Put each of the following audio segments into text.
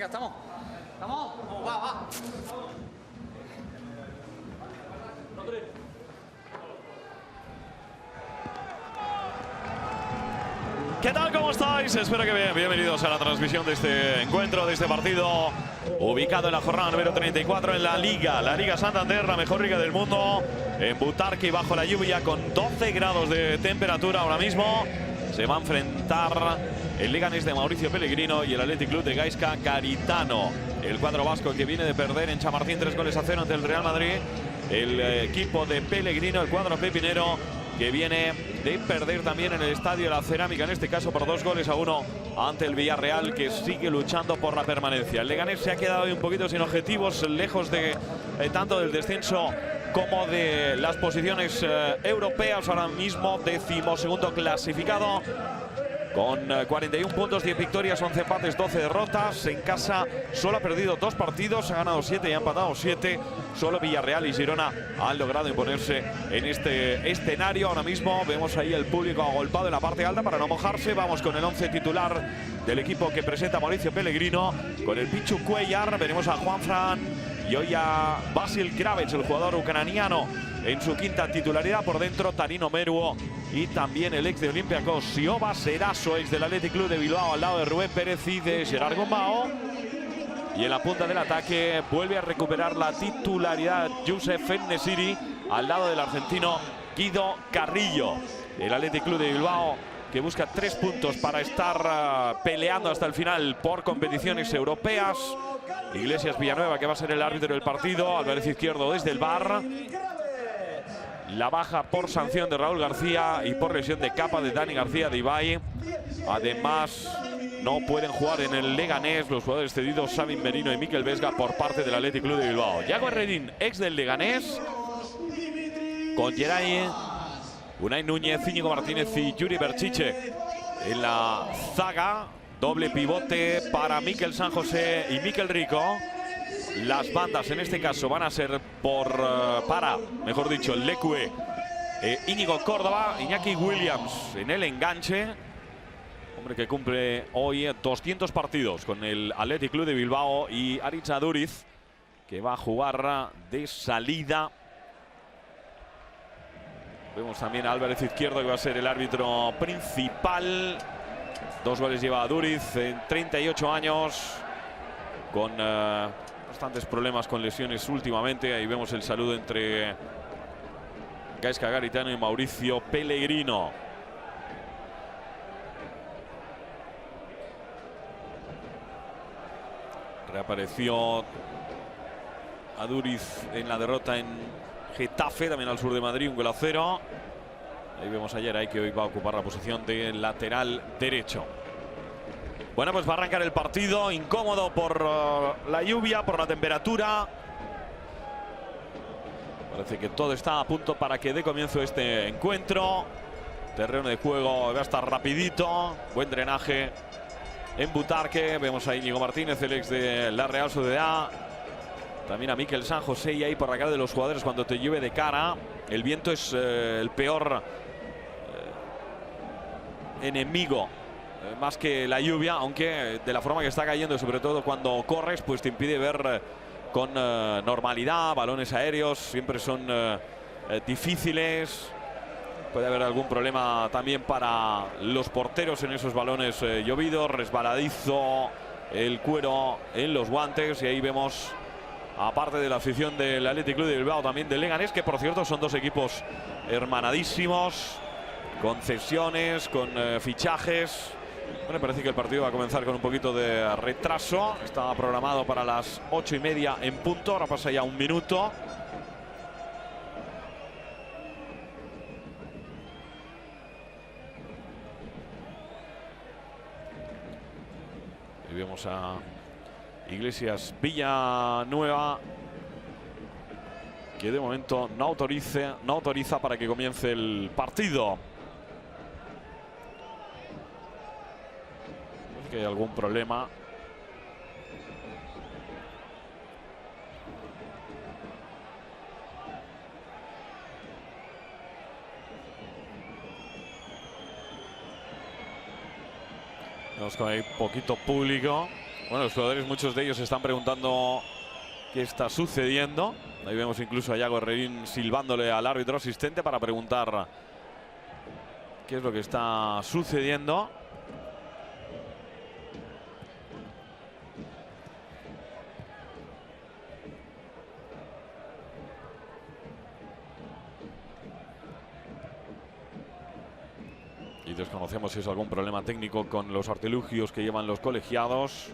Venga, estamos. ¿Estamos? Vamos, va. ¿Qué tal? ¿Cómo estáis? Espero que bien. Bienvenidos a la transmisión de este encuentro, de este partido ubicado en la jornada número 34 en la Liga Santander, la mejor liga del mundo, en Butarque y bajo la lluvia con 12 grados de temperatura ahora mismo. Se va a enfrentar el Leganés de Mauricio Pellegrino y el Athletic Club de Gaizka Garitano. El cuadro vasco que viene de perder en Chamartín 3-0 ante el Real Madrid. El equipo de Pellegrino, el cuadro pepinero, que viene de perder también en el Estadio de la Cerámica, en este caso por 2-1 ante el Villarreal, que sigue luchando por la permanencia. El Leganés se ha quedado un poquito sin objetivos, lejos de tanto del descenso como de las posiciones europeas. Ahora mismo 12º clasificado con 41 puntos, 10 victorias, 11 empates, 12 derrotas. En casa solo ha perdido 2 partidos, ha ganado 7 y ha empatado 7. Solo Villarreal y Girona han logrado imponerse en este escenario. Ahora mismo vemos ahí el público agolpado en la parte alta para no mojarse. Vamos con el 11 titular del equipo que presenta Mauricio Pellegrino, con el Pichu Cuellar. Veremos a Juanfran y hoy a Vasil Kravets, el jugador ucraniano, en su quinta titularidad. Por dentro Tarino Meruo y también el ex de Olympiacos, Siova Seraso, ex del Athletic Club de Bilbao, al lado de Rubén Pérez y de Gerard Gombao. Y en la punta del ataque vuelve a recuperar la titularidad Youssef En-Nesyri, al lado del argentino Guido Carrillo. El Athletic Club de Bilbao, que busca 3 puntos para estar peleando hasta el final por competiciones europeas. Iglesias Villanueva, que va a ser el árbitro del partido. Álvarez Izquierdo desde el VAR. La baja por sanción de Raúl García y por lesión de capa de Dani García de Ibai. Además, no pueden jugar en el Leganés los jugadores cedidos Sabin Merino y Mikel Vesga por parte del Athletic Club de Bilbao. Yago Herrerín, ex del Leganés, con Geray, Unai Núñez, Íñigo Martínez y Yuri Berchiche en la zaga. Doble pivote para Mikel San José y Mikel Rico. Las bandas en este caso van a ser mejor dicho, Lecue, Íñigo Córdoba, Iñaki Williams en el enganche. Hombre que cumple hoy 200 partidos con el Athletic Club de Bilbao, y Aritz Aduriz, que va a jugar de salida. Vemos también a Álvarez Izquierdo, que va a ser el árbitro principal. 2 goles lleva Aduriz en 38 años, con bastantes problemas con lesiones últimamente. Ahí vemos el saludo entre Gaizka Garitano y Mauricio Pellegrino. Reapareció Aduriz en la derrota en Getafe, también al sur de Madrid, 1-0. Ahí vemos a Geray, que hoy va a ocupar la posición de lateral derecho. Bueno, pues va a arrancar el partido, incómodo por la lluvia, por la temperatura. Parece que todo está a punto para que dé comienzo este encuentro. Terreno de juego va a estar rapidito, buen drenaje en Butarque. Vemos a Íñigo Martínez, el ex de la Real Sociedad. También a Mikel San José, y ahí por la cara de los jugadores cuando te llueve de cara. El viento es el peor enemigo, más que la lluvia, aunque de la forma que está cayendo, sobre todo cuando corres, pues te impide ver con normalidad. Balones aéreos siempre son difíciles. Puede haber algún problema también para los porteros en esos balones llovidos. Resbaladizo el cuero en los guantes, y ahí vemos, aparte de la afición del Athletic Club de Bilbao, también del Leganés, que por cierto son 2 equipos hermanadísimos, con cesiones, con fichajes. Bueno, parece que el partido va a comenzar con un poquito de retraso. Estaba programado para las 8:30 en punto. Ahora pasa ya 1 minuto. Y vemos a Iglesias Villanueva, que de momento no autoriza para que comience el partido. Que hay algún problema. Vemos que hay poquito público. Bueno, los jugadores, muchos de ellos se están preguntando qué está sucediendo. Ahí vemos incluso a Yago Herrerín silbándole al árbitro asistente para preguntar qué es lo que está sucediendo. Y desconocemos si es algún problema técnico con los artilugios que llevan los colegiados.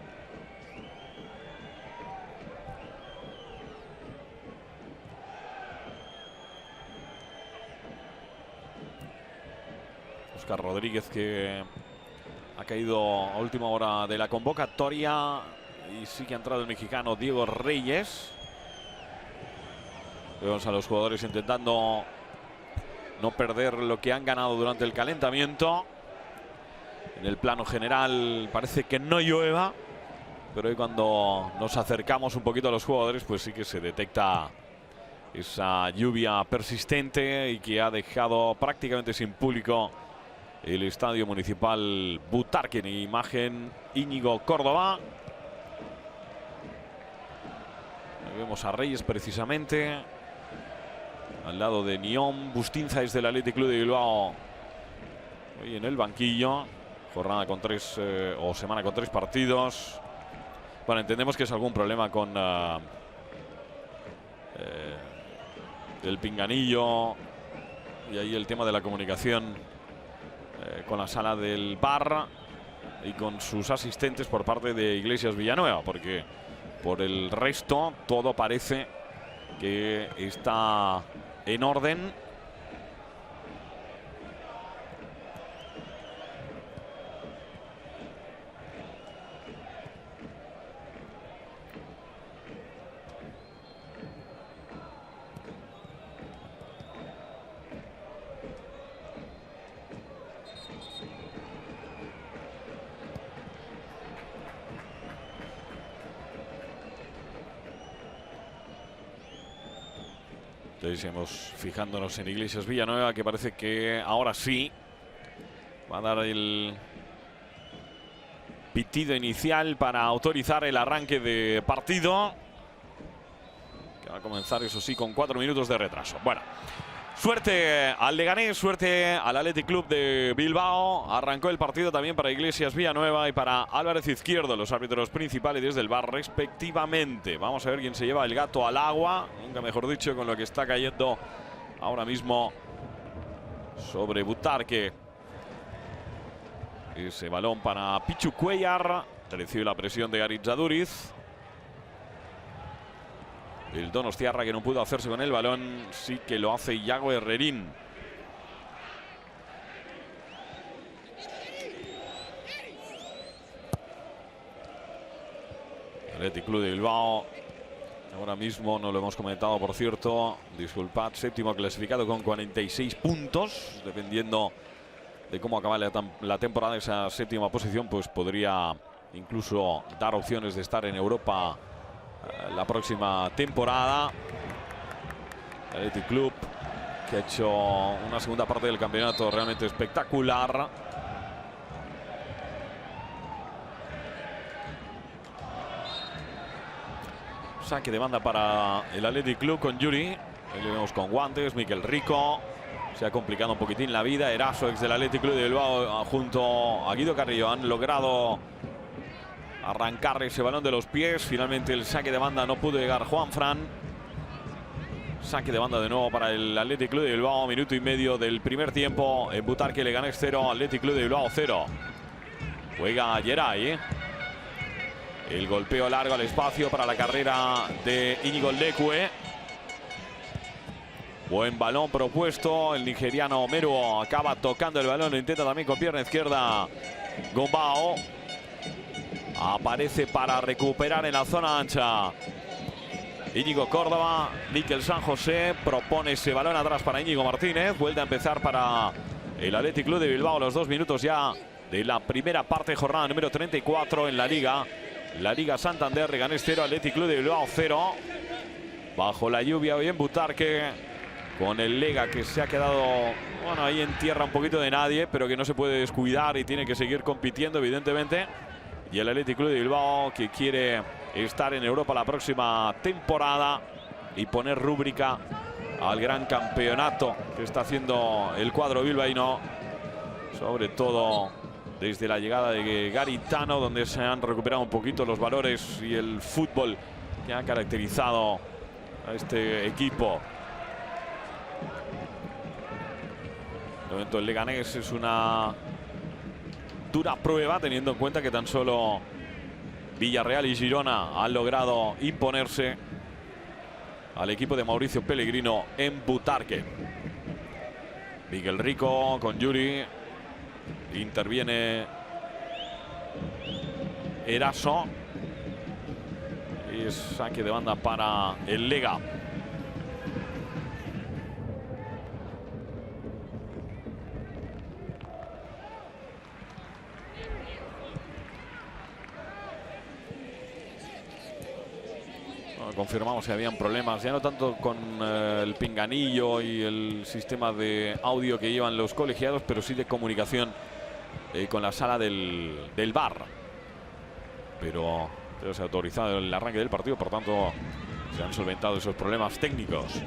Óscar Rodríguez, que ha caído a última hora de la convocatoria, y sí que ha entrado el mexicano Diego Reyes. Vemos a los jugadores intentando no perder lo que han ganado durante el calentamiento. En el plano general parece que no llueva, pero hoy cuando nos acercamos un poquito a los jugadores, pues sí que se detecta esa lluvia persistente y que ha dejado prácticamente sin público el Estadio Municipal Butarque. En imagen, Íñigo Córdoba. Ahí vemos a Reyes precisamente al lado de Nión. Bustinza es del Athletic Club de Bilbao hoy en el banquillo. Jornada con semana con 3 partidos. Bueno, entendemos que es algún problema con el pinganillo y ahí el tema de la comunicación con la sala del bar y con sus asistentes por parte de Iglesias Villanueva, porque por el resto todo parece que está en orden. Seguimos fijándonos en Iglesias Villanueva, que parece que ahora sí va a dar el pitido inicial para autorizar el arranque de partido, que va a comenzar, eso sí, con 4 minutos de retraso. Bueno, suerte al Leganés, suerte al Athletic Club de Bilbao. Arrancó el partido también para Iglesias Villanueva y para Álvarez Izquierdo, los árbitros principales desde el bar respectivamente. Vamos a ver quién se lleva el gato al agua, nunca mejor dicho, con lo que está cayendo ahora mismo sobre Butarque. Ese balón para Pichu Cuellar, recibe la presión de Aritz Aduriz. El Donostiarra, que no pudo hacerse con el balón, sí que lo hace Yago Herrerín. Athletic Club de Bilbao, ahora mismo, no lo hemos comentado, por cierto, disculpad, séptimo clasificado con 46 puntos. Dependiendo de cómo acaba la temporada, esa séptima posición pues podría incluso dar opciones de estar en Europa la próxima temporada. Athletic Club, que ha hecho una segunda parte del campeonato realmente espectacular. Saque de banda para el Athletic Club con Yuri. Ahí le vemos con guantes. Miquel Rico. Se ha complicado un poquitín la vida. Eraso, ex del Athletic Club de Bilbao, junto a Guido Carrillo, han logrado arrancar ese balón de los pies. Finalmente el saque de banda no pudo llegar Juanfran. Saque de banda de nuevo para el Athletic Club de Bilbao. Minuto y medio del primer tiempo. En Butarque, Leganés 0, Athletic Club de Bilbao 0. Juega Geray. El golpeo largo al espacio para la carrera de Íñigo Leque. Buen balón propuesto. El nigeriano Meru acaba tocando el balón. Lo intenta también con pierna izquierda Gombao. Aparece para recuperar en la zona ancha Íñigo Córdoba. Miquel San José propone ese balón atrás para Íñigo Martínez. Vuelve a empezar para el Athletic Club de Bilbao. Los 2 minutos ya de la primera parte, jornada número 34 en la Liga. La Liga Santander, Leganés 0, Athletic Club de Bilbao 0. Bajo la lluvia hoy en Butarque, con el Lega que se ha quedado, bueno, ahí en tierra un poquito de nadie, pero que no se puede descuidar y tiene que seguir compitiendo, evidentemente. y el Athletic Club de Bilbao, que quiere estar en Europa la próxima temporada y poner rúbrica al gran campeonato que está haciendo el cuadro bilbaíno, sobre todo desde la llegada de Garitano, donde se han recuperado un poquito los valores y el fútbol que ha caracterizado a este equipo. De momento el Leganés es una dura prueba, teniendo en cuenta que tan solo Villarreal y Girona han logrado imponerse al equipo de Mauricio Pellegrino en Butarque. Miguel Rico con Yuri. Interviene Eraso. Y es saque de banda para el Lega. Confirmamos que habían problemas, ya no tanto con el pinganillo y el sistema de audio que llevan los colegiados, pero sí de comunicación con la sala del VAR. Pero se ha autorizado el arranque del partido, por tanto se han solventado esos problemas técnicos.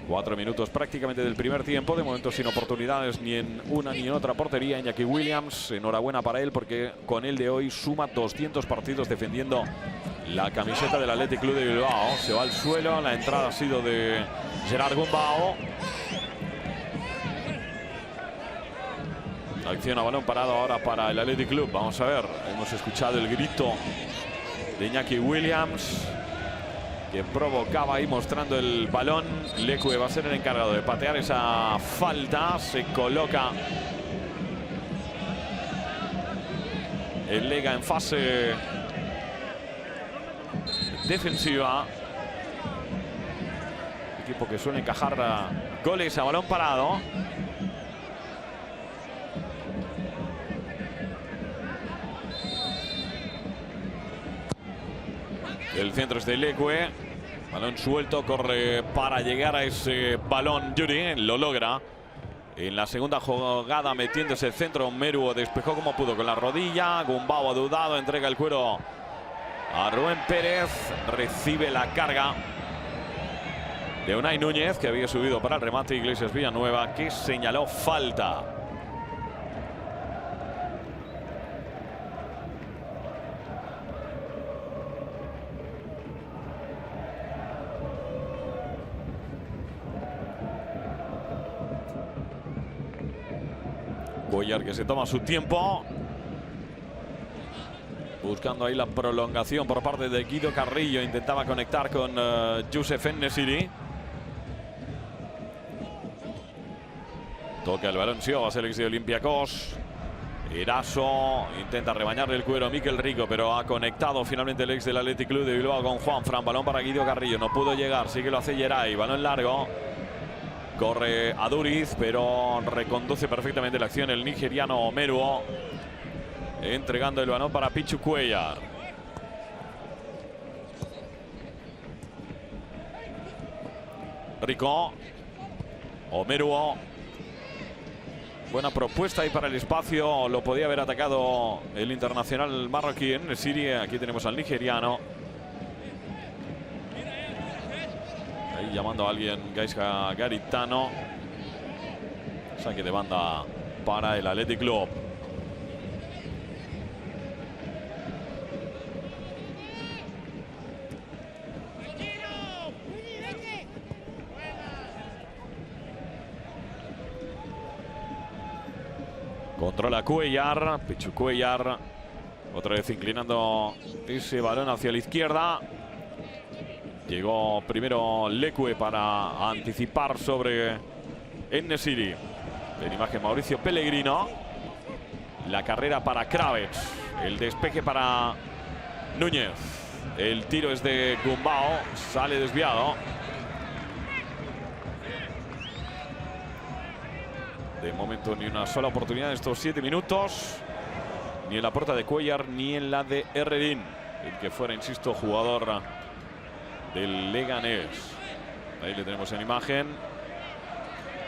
4 minutos prácticamente del primer tiempo, de momento sin oportunidades ni en una ni en otra portería. Iñaki Williams, enhorabuena para él, porque con el de hoy suma 200 partidos defendiendo la camiseta del Athletic Club de Bilbao. Se va al suelo, la entrada ha sido de Gerard Gumbau. Acción a balón parado ahora para el Athletic Club. Vamos a ver, hemos escuchado el grito de Iñaki Williams, que provocaba ahí mostrando el balón. Leque va a ser el encargado de patear esa falta. Se coloca el Lega en fase defensiva. Equipo que suele encajar goles a balón parado. El centro es de Leque. Balón suelto, corre para llegar a ese balón Yuri. Lo logra. En la segunda jugada metiéndose el centro, Meru despejó como pudo con la rodilla. Gumbau ha dudado, entrega el cuero a Rubén Pérez. Recibe la carga de Unai Núñez, que había subido para el remate. Iglesias Villanueva, que señaló falta. Cuellar, que se toma su tiempo, buscando ahí la prolongación por parte de Guido Carrillo. Intentaba conectar con Youssef En-Nesyri. Toca el balón Siobas, el ex de Olympiacos. Eraso intenta rebañarle el cuero a Mikel Rico, pero ha conectado finalmente el ex del Athletic Club de Bilbao con Juanfran. Balón para Guido Carrillo, no pudo llegar, sí que lo hace Geray. Balón largo. Corre a Duriz, pero reconduce perfectamente la acción el nigeriano Meruo, entregando el balón para Pichu Cuellar. Rico. Omeruo. Buena propuesta ahí para el espacio. Lo podía haber atacado el internacional marroquí en Siria. Aquí tenemos al nigeriano. Ahí llamando a alguien, Gaisca Garitano. Saque de banda para el Athletic Club. Controla Cuellar, Pichu Cuellar. Otra vez inclinando ese balón hacia la izquierda. Llegó primero Leque para anticipar sobre En-Nesyri. En imagen Mauricio Pellegrino. La carrera para Kravets. El despeje para Núñez. El tiro es de Gumbau. Sale desviado. De momento ni una sola oportunidad en estos 7 minutos. Ni en la puerta de Cuellar ni en la de Herrerín. El que fuera, insisto, jugador del Leganés. Ahí le tenemos en imagen.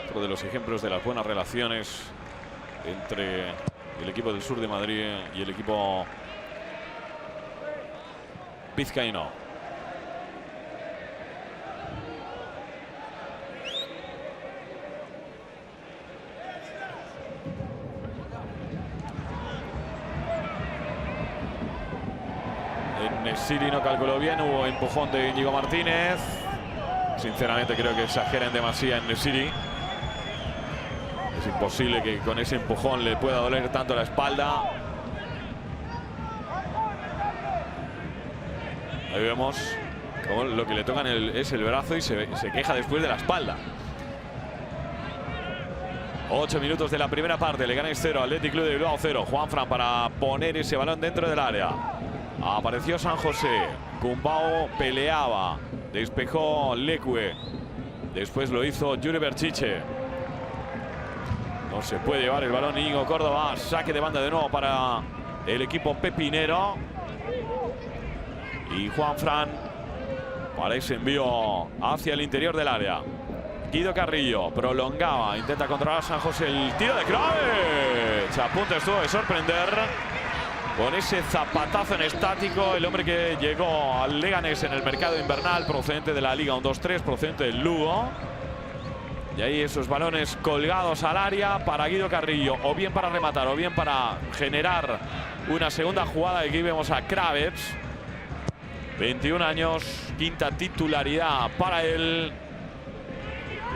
Otro de los ejemplos de las buenas relaciones entre el equipo del sur de Madrid y el equipo vizcaíno. En no calculó bien, hubo empujón de Íñigo Martínez. Sinceramente creo que exageran demasiado en Nesiri. Es imposible que con ese empujón le pueda doler tanto la espalda. Ahí vemos cómo lo que le tocan es el brazo y se queja después de la espalda. 8 minutos de la primera parte. Leganés 0, Athletic Club de Bilbao 0. Juanfran para poner ese balón dentro del área. Apareció San José. Cumbao peleaba. Despejó Leque. Después lo hizo Yuri Berchiche. No se puede llevar el balón Íñigo Córdoba. Saque de banda de nuevo para el equipo pepinero. Y Juanfran para ese envío hacia el interior del área. Guido Carrillo prolongaba. Intenta controlar a San José. El tiro de Kravic. A punto estuvo de sorprender con ese zapatazo en estático. El hombre que llegó al Leganés en el mercado invernal, procedente de la Liga 1-2-3, procedente del Lugo. Y ahí esos balones colgados al área para Guido Carrillo, o bien para rematar, o bien para generar una segunda jugada. Aquí vemos a Kravic, 21 años, quinta titularidad para él.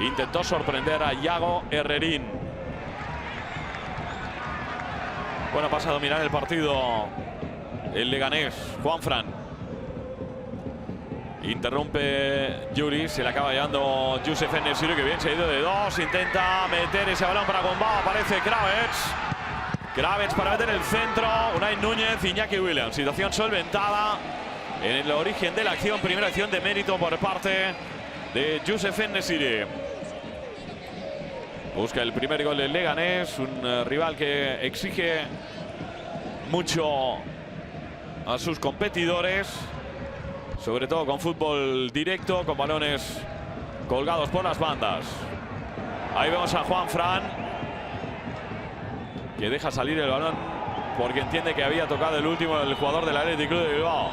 Intentó sorprender a Yago Herrerín. Bueno, pasa a dominar el partido el Leganés. Juanfran interrumpe Yuri, se le acaba llevando Youssef En-Nesyri, que bien se ha ido de dos. Intenta meter ese balón para Cumbao. Aparece Kravic para meter el centro. Unai Núñez, Iñaki Williams. Situación solventada en el origen de la acción. Primera acción de mérito por parte de Youssef En-Nesyri. Busca el primer gol del Leganés, un rival que exige mucho a sus competidores, sobre todo con fútbol directo, con balones colgados por las bandas. Ahí vemos a Juanfran, que deja salir el balón porque entiende que había tocado el último el jugador del Athletic Club de Bilbao.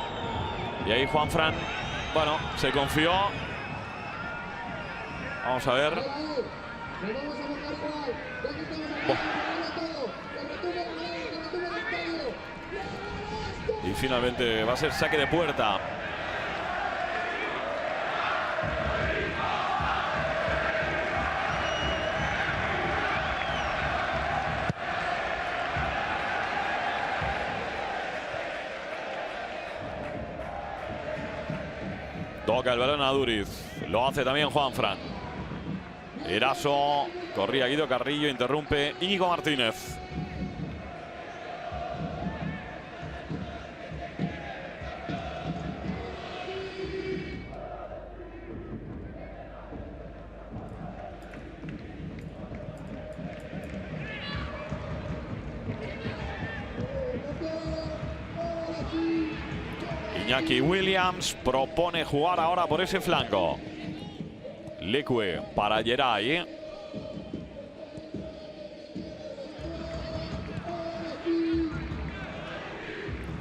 Y ahí Juanfran, bueno, se confió. Vamos a ver. Y finalmente va a ser saque de puerta. Toca el balón a Duriz. Lo hace también Juanfran. Eraso, corría Guido Carrillo, interrumpe Íñigo Martínez. Iñaki Williams propone jugar ahora por ese flanco. Leque para Geray.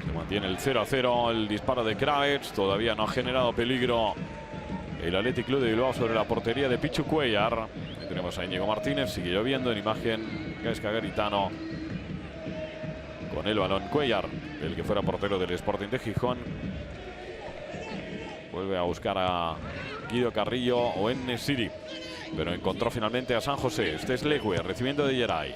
Se mantiene el 0-0. El disparo de Kravic. Todavía no ha generado peligro el Athletic Club de Bilbao sobre la portería de Pichu Cuellar. Ahí tenemos a Íñigo Martínez. Sigue lloviendo en imagen. Gaizka Garitano con el balón. Cuellar, el que fuera portero del Sporting de Gijón, vuelve a buscar a Guido Carrillo o En-Nesyri, pero encontró finalmente a San José. Este es Leque recibiendo de Geray.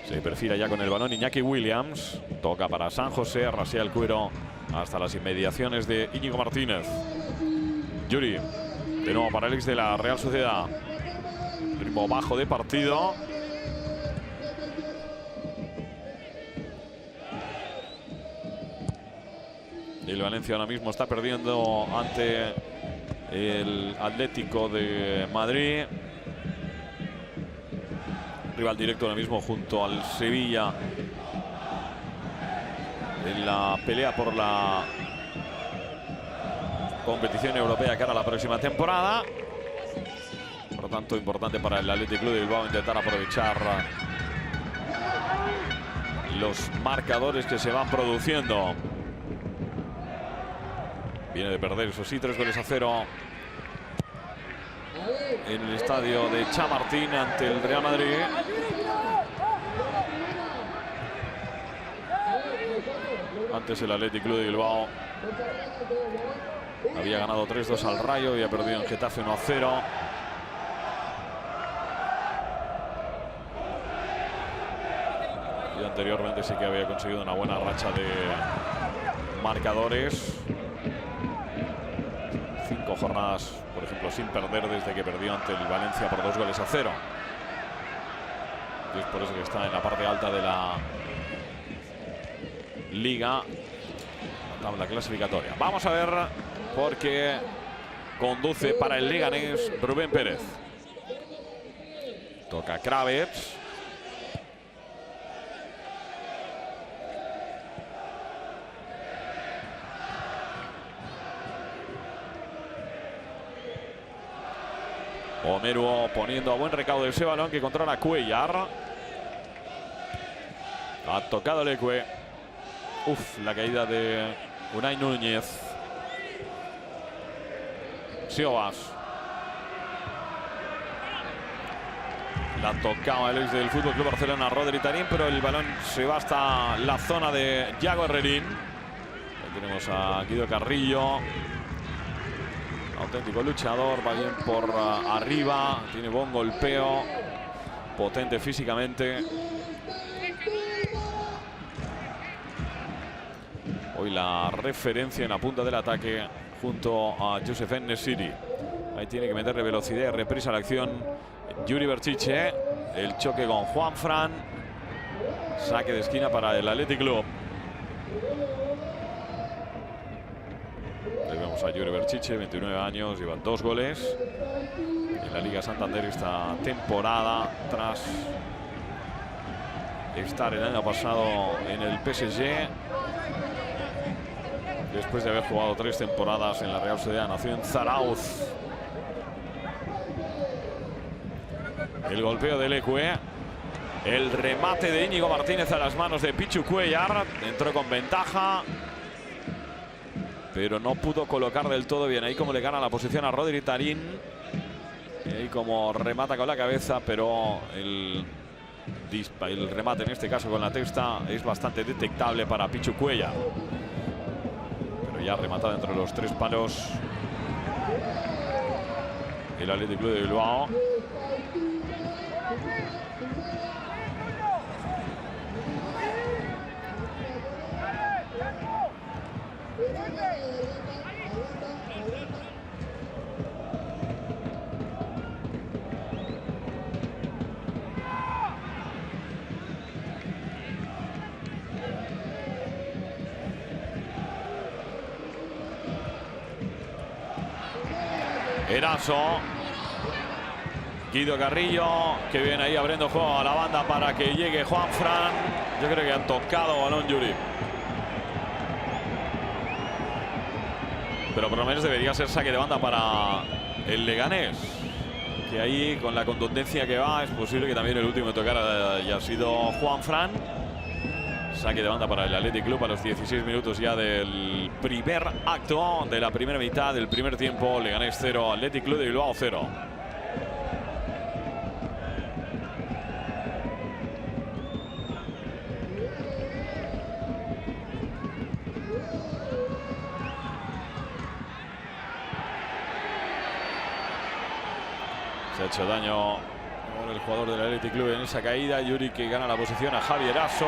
Se perfila ya con el balón Iñaki Williams. Toca para San José, rasea el cuero hasta las inmediaciones de Íñigo Martínez. Yuri, de nuevo para el ex de la Real Sociedad. Ritmo bajo de partido. El Valencia ahora mismo está perdiendo ante el Atlético de Madrid. Rival directo ahora mismo junto al Sevilla en la pelea por la competición europea cara a la próxima temporada. Por lo tanto, importante para el Athletic Club de Bilbao intentar aprovechar los marcadores que se van produciendo. Viene de perder, eso sí, 3-0 en el estadio de Chamartín ante el Real Madrid. Antes el Athletic Club de Bilbao había ganado 3-2 al Rayo, había perdido en Getafe 1-0. Y anteriormente sí que había conseguido una buena racha de marcadores. 5 jornadas, por ejemplo, sin perder desde que perdió ante el Valencia por 2-0. Y es por eso que está en la parte alta de la Liga, la tabla clasificatoria. Vamos a ver, porque conduce para el Leganés Rubén Pérez. Toca Kravets. Omeru poniendo a buen recaudo ese balón que controla Cuellar. Ha tocado Leque. Uf, la caída de Unai Núñez. Siobas. La tocaba el ex del Fútbol Club Barcelona, Rodri Tarín, pero el balón se va hasta la zona de Yago Herrerín. Ahí tenemos a Guido Carrillo. Auténtico luchador, va bien por arriba, tiene buen golpeo, potente físicamente. Hoy la referencia en la punta del ataque junto a Youssef En-Nesyri. Ahí tiene que meterle velocidad y reprisa la acción Yuri Berchiche. El choque con Juanfran. Saque de esquina para el Athletic Club. Ahí vemos a Yuri Berchiche, 29 años, lleva 2 goles en la Liga Santander esta temporada, tras estar el año pasado en el PSG, después de haber jugado 3 temporadas en la Real Sociedad. Nació en Zarauz. El golpeo de Leque, el remate de Íñigo Martínez a las manos de Pichu Cuellar, entró con ventaja, pero no pudo colocar del todo bien. Ahí como le gana la posición a Rodri Tarín. Y ahí como remata con la cabeza, pero el remate en este caso con la testa es bastante detectable para Pichu Cuellar. Pero ya remata dentro de los 3 palos el Athletic Club de Bilbao. Eraso. Guido Carrillo, que viene ahí abriendo juego a la banda para que llegue Juanfran. Yo creo que han tocado balón Yuri. Pero por lo menos debería ser saque de banda para el Leganés. Que ahí, con la contundencia que va, es posible que también el último en tocar haya sido Juanfran. Saque de banda para el Athletic Club a los 16 minutos ya del primer acto, de la primera mitad del primer tiempo. Leganés 0, Athletic Club de Bilbao 0. Se ha hecho daño el jugador del Athletic Club en esa caída. Yuri, que gana la posición a Javi Eraso.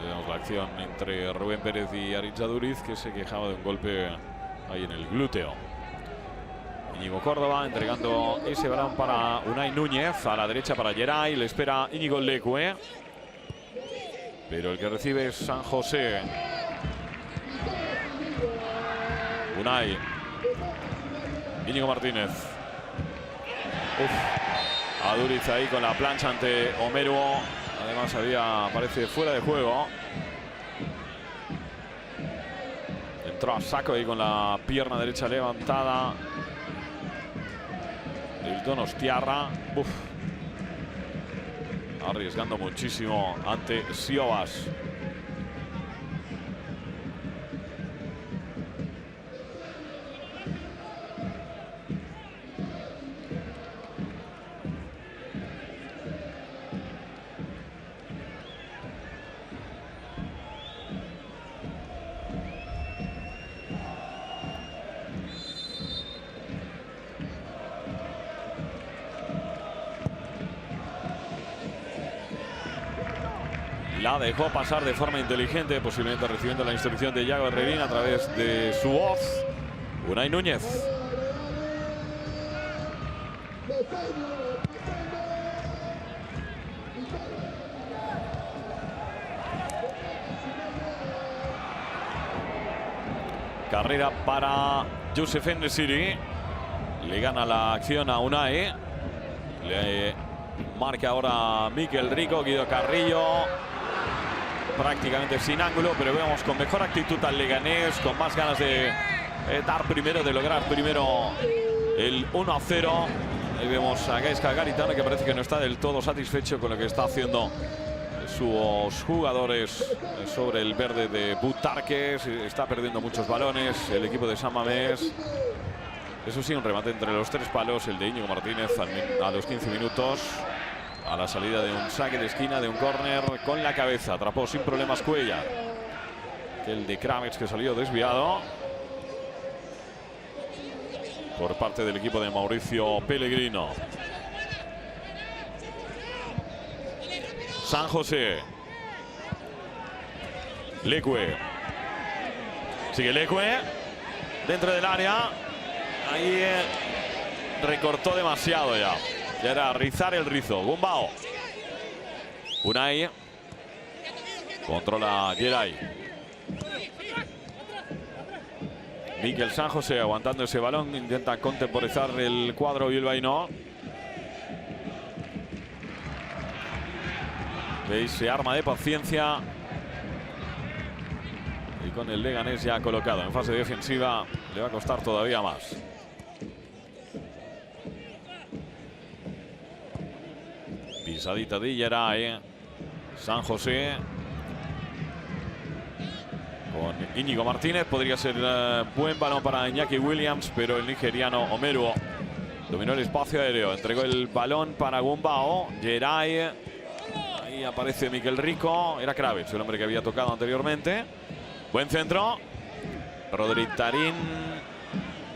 Vemos la acción entre Rubén Pérez y Aritz Aduriz, que se quejaba de un golpe ahí en el glúteo. Íñigo Córdoba entregando ese balón para Unai Núñez, a la derecha para Geray, le espera Íñigo Leque, pero el que recibe es San José. Unai. Íñigo Martínez. Aduriz ahí con la plancha ante Omeru. Además parece fuera de juego. Entró a saco ahí con la pierna derecha levantada. el Donostiarra. Uf. Arriesgando muchísimo ante Siobas. La dejó pasar de forma inteligente, posiblemente recibiendo la instrucción de Yago Herrerín a través de su voz, Unai Núñez. Carrera para Youssef En-Nesyri. Le gana la acción a Unai. Le marca ahora Mikel Rico, Guido Carrillo. Prácticamente sin ángulo, pero vemos con mejor actitud al Leganés, con más ganas de dar primero, de lograr primero el 1-0. Ahí vemos a Gaizka Garitano, que parece que no está del todo satisfecho con lo que está haciendo sus jugadores sobre el verde de Butarque. Está perdiendo muchos balones el equipo de San Mamés. Eso sí, un remate entre los tres palos, el de Íñigo Martínez a los 15 minutos. A la salida de un saque de esquina, de un córner con la cabeza. Atrapó sin problemas Cuellar. El de Kravets, que salió desviado por parte del equipo de Mauricio Pellegrino. San José. Leque. Sigue Leque. Dentro del área. Ahí recortó demasiado ya. Ya era rizar el rizo. Gumbao. Unai. Controla Geray. Mikel San José aguantando ese balón. Intenta contemporizar el cuadro bilbaíno. Veis, se arma de paciencia. Y con el Leganés ya colocado en fase defensiva, le va a costar todavía más. Pisadita de Geray. San José. Con Íñigo Martínez. Podría ser buen balón para Iñaki Williams, pero el nigeriano Omeruo dominó el espacio aéreo. Entregó el balón para Gumbao. Geray. Ahí aparece Mikel Rico. Era Kravets, el hombre que había tocado anteriormente. Buen centro. Rodri Tarín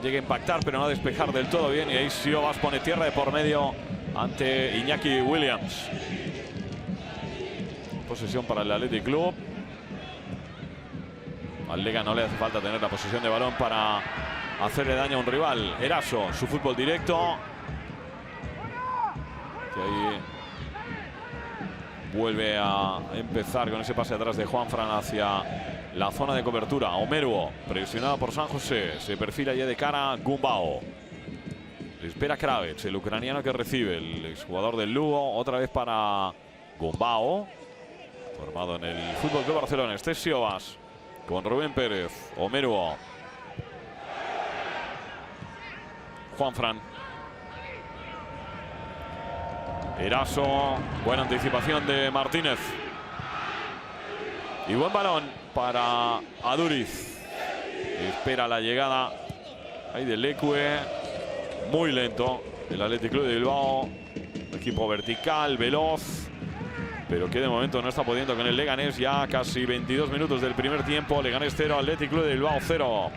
llega a impactar, pero no a despejar del todo bien. Y ahí Siobas pone tierra de por medio ante Iñaki Williams. Posesión para el Athletic Club. Al Lega no le hace falta tener la posesión de balón para hacerle daño a un rival. Eraso, su fútbol directo. Que ahí vuelve a empezar con ese pase atrás de Juanfran hacia la zona de cobertura. Omeruo, presionado por San José. Se perfila ya de cara a Gumbao. Le espera Kravets, el ucraniano que recibe, el exjugador del Lugo. Otra vez para Gumbao. Formado en el Fútbol Club Barcelona. Este es Siobas. Con Rubén Pérez. Omeruo. Juanfran. Eraso. Buena anticipación de Martínez. Y buen balón para Aduriz. Espera la llegada ahí de Leque. Muy lento el Athletic Club de Bilbao. Equipo vertical, veloz, pero que de momento no está pudiendo con el Leganés. Ya casi 22 minutos del primer tiempo. Leganés 0, Athletic Club de Bilbao 0.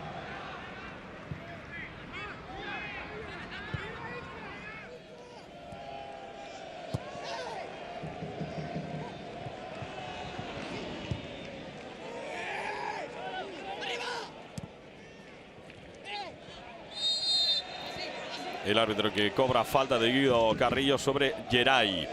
El árbitro que cobra falta de Guido Carrillo sobre Geray.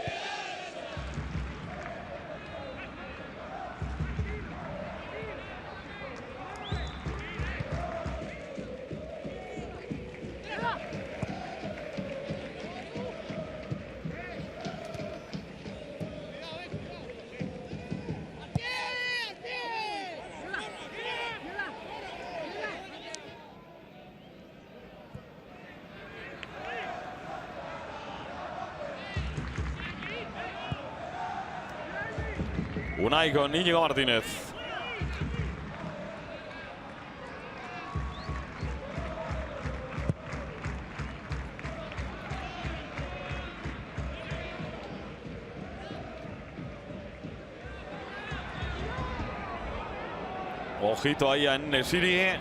Unai con Íñigo Martínez. Ojito ahí a En-Nesyri.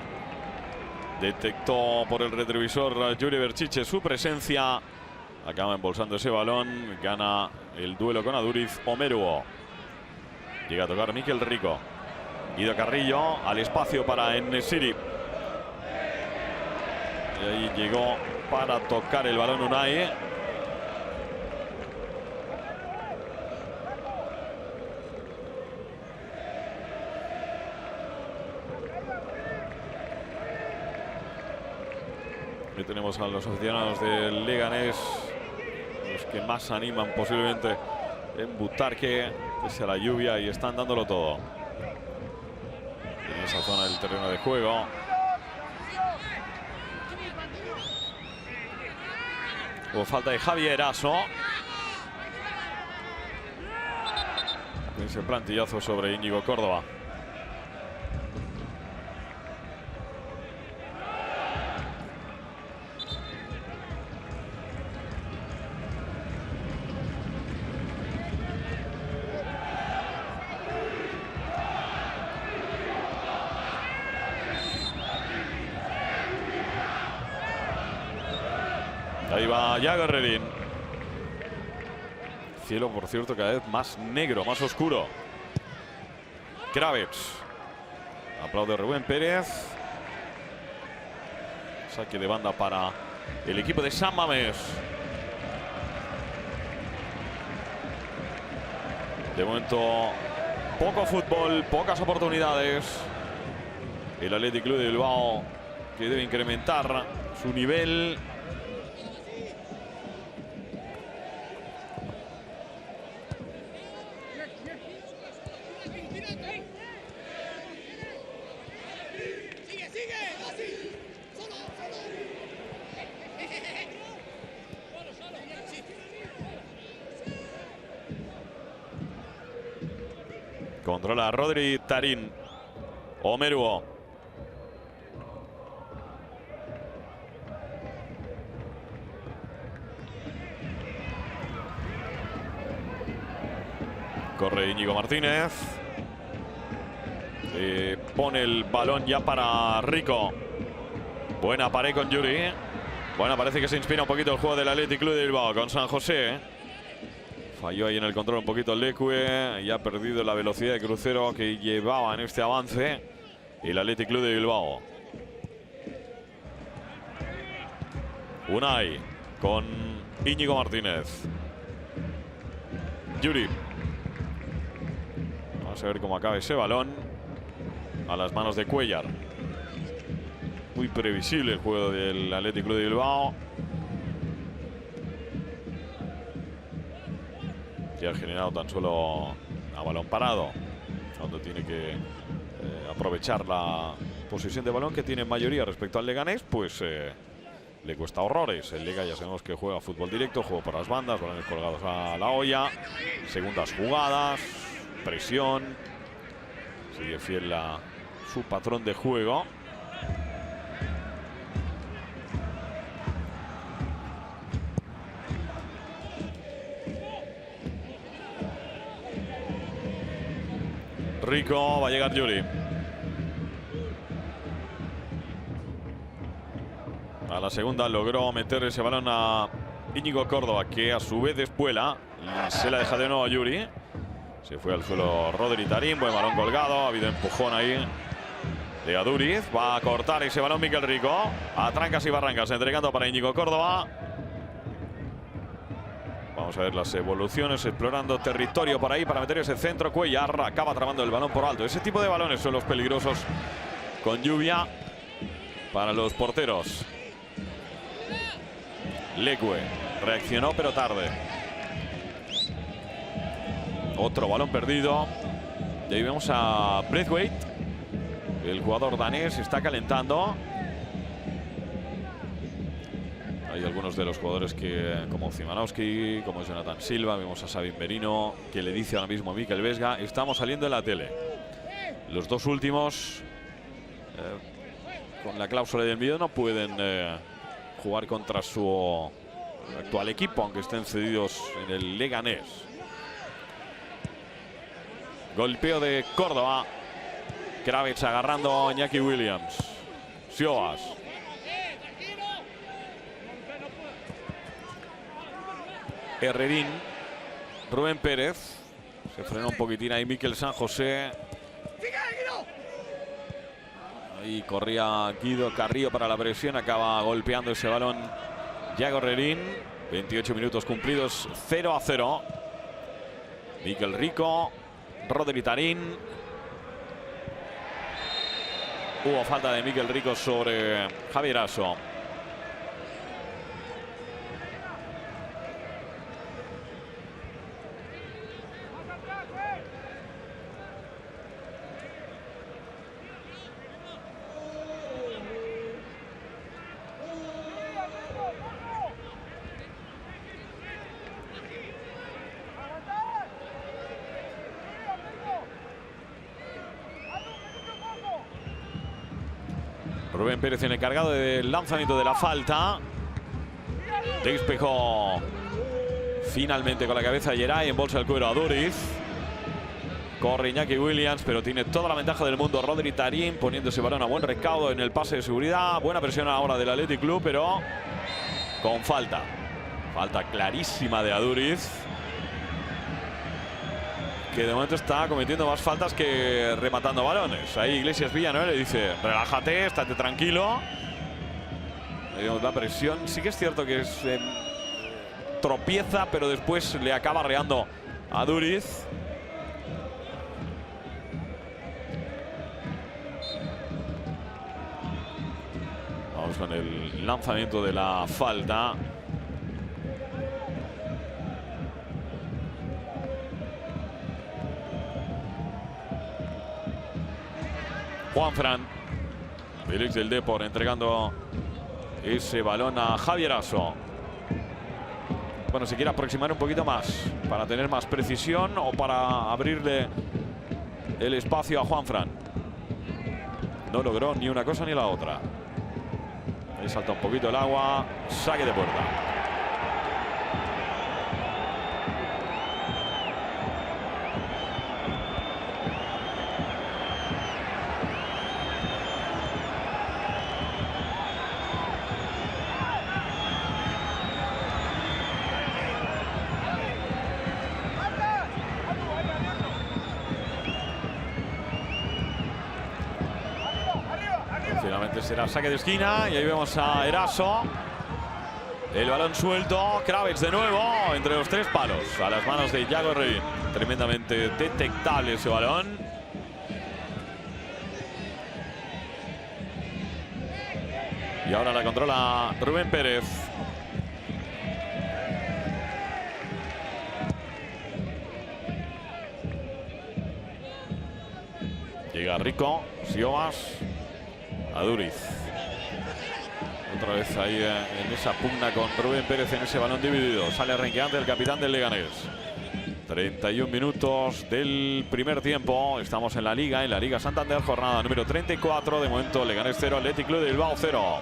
Detectó por el retrovisor Yuri Berchiche su presencia. Acaba embolsando ese balón. Gana el duelo con Aduriz. Omeruo. Llega a tocar Mikel Rico. Guido Carrillo al espacio para En-Nesyri. Y ahí llegó para tocar el balón Unai. Aquí tenemos a los aficionados del Leganés, los que más animan posiblemente en Butarque, pese a la lluvia, y están dándolo todo en esa zona del terreno de juego. Hubo falta de Javier Eraso. Ese plantillazo sobre Íñigo Córdoba. Ahí va Yago Redín. Cielo, por cierto, cada vez más negro, más oscuro. Kravets. Aplaude Rubén Pérez. Saque de banda para el equipo de San Mamés. De momento, poco fútbol, pocas oportunidades. El Athletic Club de Bilbao, que debe incrementar su nivel. Controla Rodri Tarín. Omeruo. Corre Íñigo Martínez. Pone el balón ya para Rico. Buena pared con Yuri. Bueno, parece que se inspira un poquito el juego del Athletic Club de Bilbao con San José. Falló ahí en el control un poquito el Leque. Y ha perdido la velocidad de crucero que llevaba en este avance el Athletic Club de Bilbao. Unai con Íñigo Martínez. Yuri. Vamos a ver cómo acaba ese balón. A las manos de Cuellar. Muy previsible el juego del Athletic Club de Bilbao. Que ha generado tan solo a balón parado, cuando tiene que aprovechar la posesión de balón que tiene en mayoría respecto al Leganés, pues le cuesta horrores. El Lega ya sabemos que juega fútbol directo, juego por las bandas, balones colgados a la olla, segundas jugadas, presión. Sigue fiel a su patrón de juego. Rico, va a llegar Yuri. A la segunda logró meter ese balón a Íñigo Córdoba, que a su vez despuela y se la deja de nuevo a Yuri. Se fue al suelo Rodri Tarín, buen balón colgado, ha habido empujón ahí de Aduriz. Va a cortar ese balón Mikel Rico, a trancas y barrancas, entregando para Íñigo Córdoba. Vamos a ver las evoluciones, explorando territorio por ahí para meter ese centro. Cuellar acaba trabando el balón por alto. Ese tipo de balones son los peligrosos con lluvia para los porteros. Leque reaccionó pero tarde. Otro balón perdido. Y ahí vemos a Braithwaite. El jugador danés está calentando. Hay algunos de los jugadores que, como Szymanowski, como Jonathan Silva, vemos a Sabin Merino, que le dice ahora mismo a Mikel Vesga, estamos saliendo en la tele. Los dos últimos, con la cláusula de envío, no pueden jugar contra su actual equipo, aunque estén cedidos en el Leganés. Golpeo de Córdoba. Kravets agarrando a Iñaki Williams. Siobas. Herrerín. Rubén Pérez. Se frena un poquitín ahí Mikel San José. Ahí corría Guido Carrillo para la presión. Acaba golpeando ese balón Yago Herrerín. 28 minutos cumplidos. 0-0. Mikel Rico. Rodri Tarín. Hubo falta de Mikel Rico sobre Javier Aso. Rubén Pérez en el encargado del lanzamiento de la falta. Despejó finalmente con la cabeza Geray, en bolsa el cuero a Duriz. Corre Iñaki Williams, pero tiene toda la ventaja del mundo Rodri Tarín, poniendo ese balón a buen recaudo en el pase de seguridad. Buena presión ahora del Athletic Club, pero con falta. Falta clarísima de Aduriz, que de momento está cometiendo más faltas que rematando balones. Ahí Iglesias Villanueva le dice, relájate, estate tranquilo. La presión, sí que es cierto que es, tropieza, pero después le acaba arreando a Duriz. Vamos con el lanzamiento de la falta. Juanfran, Félix del Depor entregando ese balón a Javier Aso. Bueno, se quiere aproximar un poquito más para tener más precisión o para abrirle el espacio a Juanfran. No logró ni una cosa ni la otra. Ahí salta un poquito el agua. Saque de puerta. Finalmente será saque de esquina y ahí vemos a Eraso. El balón suelto. Kravets de nuevo entre los tres palos a las manos de Yago Herrerín. Tremendamente detectable ese balón. Y ahora la controla Rubén Pérez. Llega Rico, Siobas, Aduriz. Otra vez ahí en esa pugna con Rubén Pérez en ese balón dividido. Sale renqueante el capitán del Leganés. 31 minutos del primer tiempo. Estamos en la Liga Santander, jornada número 34. De momento Leganés 0, Athletic Club de Bilbao 0.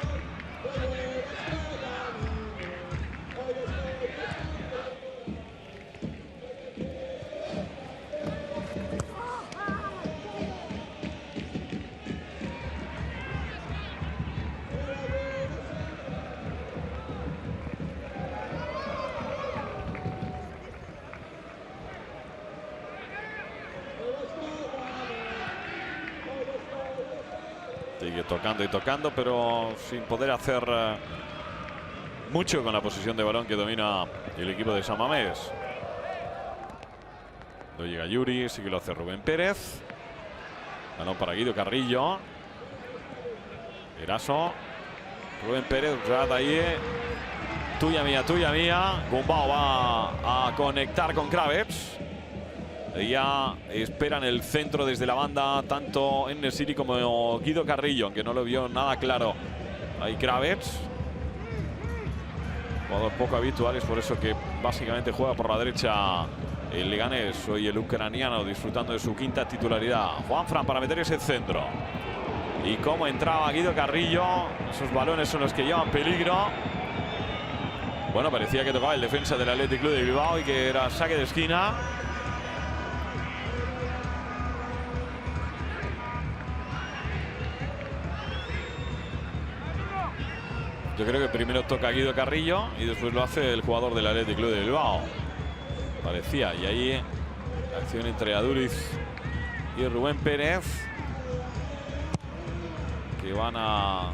Sigue tocando y tocando, pero sin poder hacer mucho con la posición de balón que domina el equipo de San Mamés. No llega Yuri, sí que lo hace Rubén Pérez. Balón para Guido Carrillo. Eraso. Rubén Pérez, ahí. Tuya mía. Gumbao va a conectar con Kravets. Ya esperan el centro desde la banda, tanto En-Nesyri como Guido Carrillo, aunque no lo vio nada claro. Ahí Kravets. Jugador poco habitual, es por eso que básicamente juega por la derecha el Leganés. Hoy el ucraniano disfrutando de su quinta titularidad. Juanfran para meter ese centro. Y cómo entraba Guido Carrillo. Esos balones son los que llevan peligro. Bueno, parecía que tocaba el defensa del Athletic Club de Bilbao y que era saque de esquina. Yo creo que primero toca Guido Carrillo y después lo hace el jugador del Athletic Club de Bilbao. Parecía. Y ahí la acción entre Aduriz y Rubén Pérez, que van a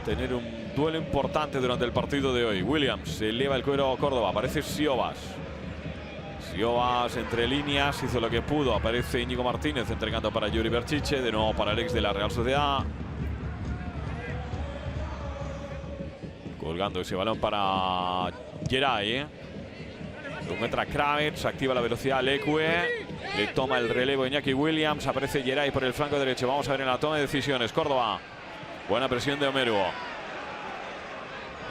tener un duelo importante durante el partido de hoy. Williams se eleva el cuero Córdoba. Aparece Siobas. Siobas entre líneas hizo lo que pudo. Aparece Íñigo Martínez entregando para Yuri Berchiche. De nuevo para el ex de la Real Sociedad. Colgando ese balón para Geray. Lo encuentra Kravets, activa la velocidad Leque. Le toma el relevo Iñaki Williams. Aparece Geray por el flanco derecho. Vamos a ver en la toma de decisiones. Córdoba. Buena presión de Omeru.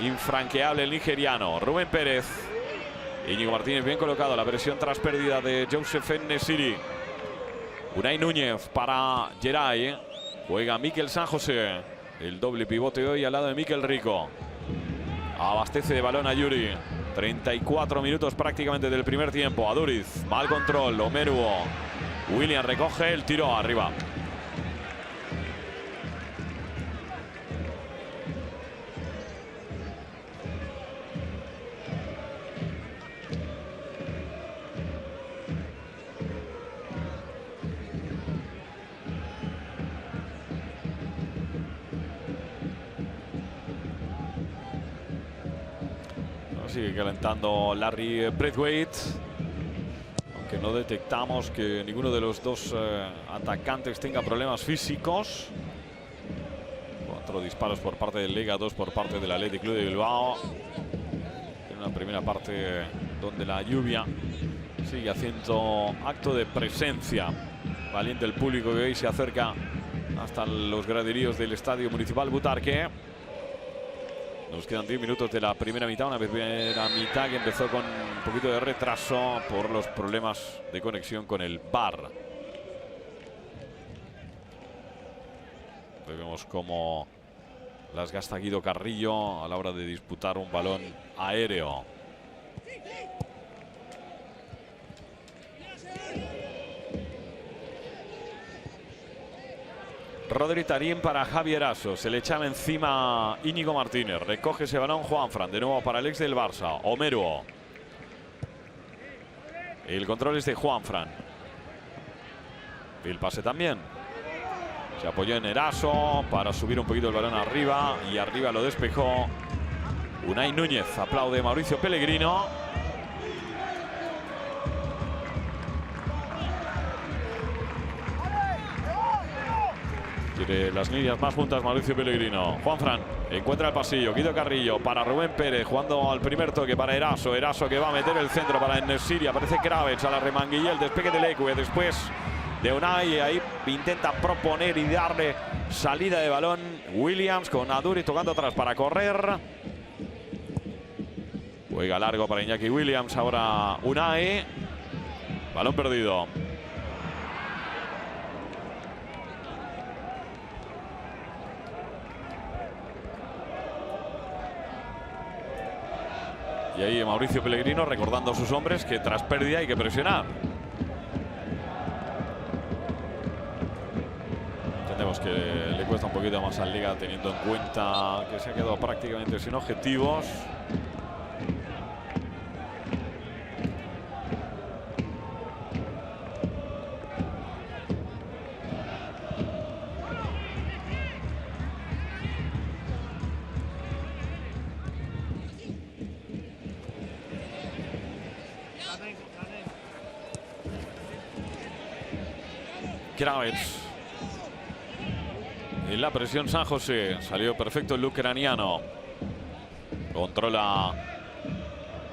Infranqueable el nigeriano. Rubén Pérez. Íñigo Martínez bien colocado. La presión tras pérdida de Joseph En-Nesyri. Unai Núñez para Geray. Juega Mikel San José. El doble pivote hoy al lado de Mikel Rico. Abastece de balón a Yuri. 34 minutos prácticamente del primer tiempo. Aduriz, mal control. Omeru. William recoge el tiro arriba. Sigue calentando Larry Braithwaite, aunque no detectamos que ninguno de los dos atacantes tenga problemas físicos. 4 disparos por parte del Lega, 2 por parte del Athletic Club de Bilbao. En una primera parte donde la lluvia sigue haciendo acto de presencia. Valiente el público que hoy se acerca hasta los graderíos del Estadio Municipal Butarque. Nos quedan 10 minutos de la primera mitad, una primera mitad que empezó con un poquito de retraso por los problemas de conexión con el VAR. Vemos cómo las gasta Guido Carrillo a la hora de disputar un balón aéreo. Rodri Tarín para Javier Aso. Se le echaba encima Íñigo Martínez. Recoge ese balón Juanfran. De nuevo para el ex del Barça. Omeru. El control es de Juanfran. El pase también. Se apoyó en Eraso para subir un poquito el balón arriba. Y arriba lo despejó Unai Núñez. Aplaude Mauricio Pellegrino. Quiere las líneas más juntas Mauricio Pellegrino. Juanfran encuentra el pasillo. Guido Carrillo para Rubén Pérez. Jugando al primer toque para Eraso. Eraso que va a meter el centro para En-Nesyri. Aparece Kravets a la remanguilla. El despegue de Leque. Después de Unai. Ahí intenta proponer y darle salida de balón. Williams con Aduriz tocando atrás para correr. Juega largo para Iñaki Williams. Ahora Unai. Balón perdido. Y ahí Mauricio Pellegrino recordando a sus hombres que tras pérdida hay que presionar. Entendemos que le cuesta un poquito más al Liga teniendo en cuenta que se ha quedado prácticamente sin objetivos. Kravets. En la presión San José. Salió perfecto el ucraniano. Controla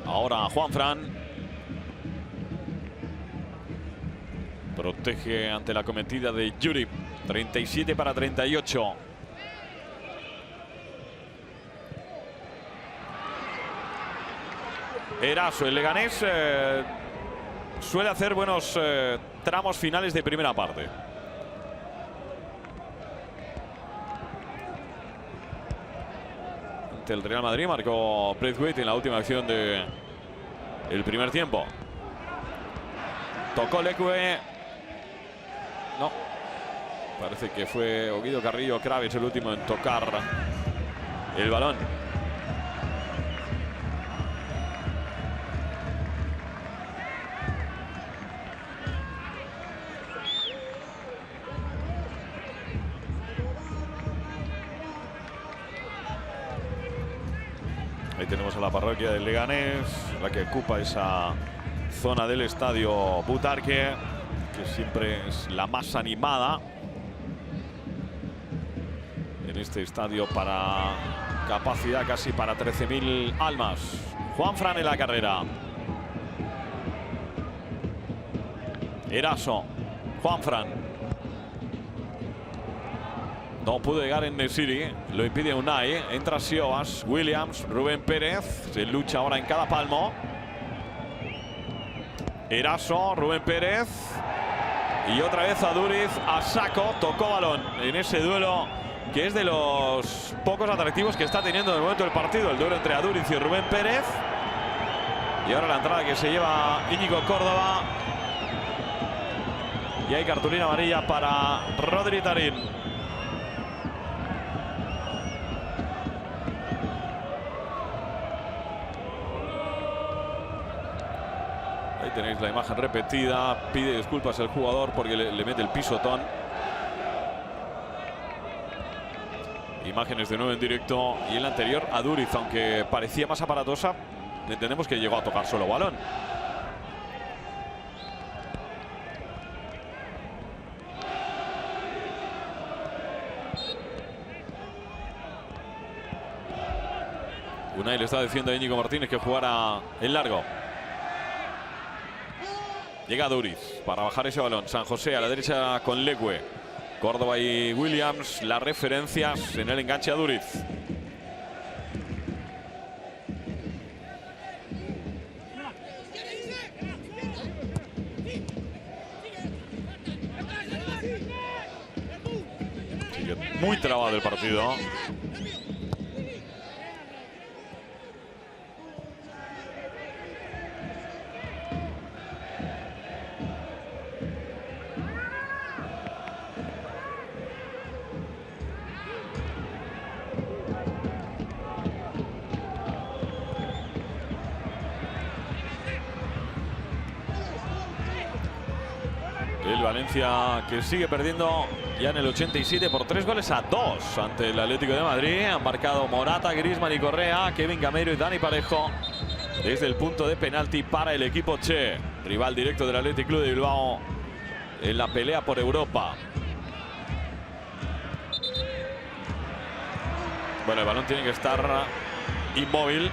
ahora Juanfran. Protege ante la cometida de Yuri. 37 para 38. Eraso. El Leganés suele hacer buenos tramos finales de primera parte. Ante el Real Madrid marcó Braithwaite en la última acción del primer tiempo. Tocó Leque. No. Parece que fue Guido Carrillo Kravic el último en tocar el balón. Ahí tenemos a la parroquia del Leganés, la que ocupa esa zona del estadio Butarque, que siempre es la más animada en este estadio, para capacidad casi para 13.000 almas. Juanfran en la carrera. Eraso. Juanfran. No pudo llegar en Nesiri, lo impide Unai. Entra Siobas, Williams, Rubén Pérez. Se lucha ahora en cada palmo. Eraso, Rubén Pérez. Y otra vez Aduriz a saco. Tocó balón en ese duelo que es de los pocos atractivos que está teniendo de momento el partido. El duelo entre Aduriz y Rubén Pérez. Y ahora la entrada que se lleva Íñigo Córdoba. Y hay cartulina amarilla para Rodri Tarín. Ahí tenéis la imagen repetida. Pide disculpas el jugador porque le mete el pisotón. Imágenes de nuevo en directo. Y en la anterior, Aduriz, aunque parecía más aparatosa, entendemos que llegó a tocar solo balón. Unai le está diciendo a Íñigo Martínez que jugara en largo. Llega Aduriz para bajar ese balón. San José a la derecha con Leque. Córdoba y Williams, las referencias en el enganche a Aduriz. Sigue muy trabado el partido. El Valencia, que sigue perdiendo ya en el 87 por 3-2 ante el Atlético de Madrid. Han marcado Morata, Griezmann y Correa, Kevin Gameiro y Dani Parejo desde el punto de penalti para el equipo Che, rival directo del Athletic Club de Bilbao en la pelea por Europa. Bueno, el balón tiene que estar inmóvil.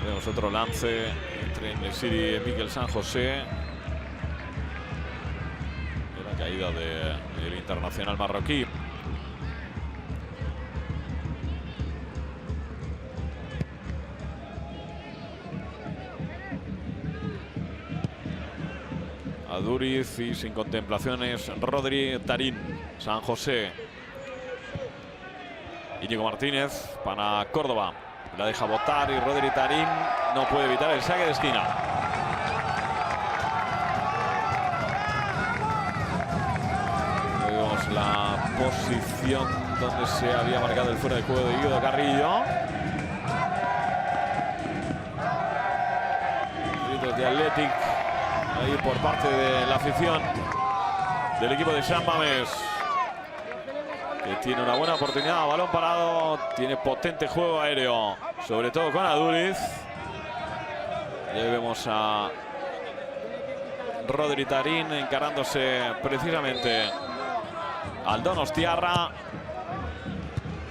Vemos otro lance entre Nesiri y Mikel San José. Caída del internacional marroquí. Aduriz y sin contemplaciones Rodri Tarín. San José. Íñigo Martínez para Córdoba. La deja botar y Rodri Tarín no puede evitar el saque de esquina. La posición donde se había marcado el fuera de juego de Guido Carrillo. Gritos de Athletic ahí por parte de la afición del equipo de San Mamés, que tiene una buena oportunidad. Balón parado, tiene potente juego aéreo, sobre todo con Aduriz. Y ahí vemos a Rodri Tarín encarándose precisamente al Donostiarra.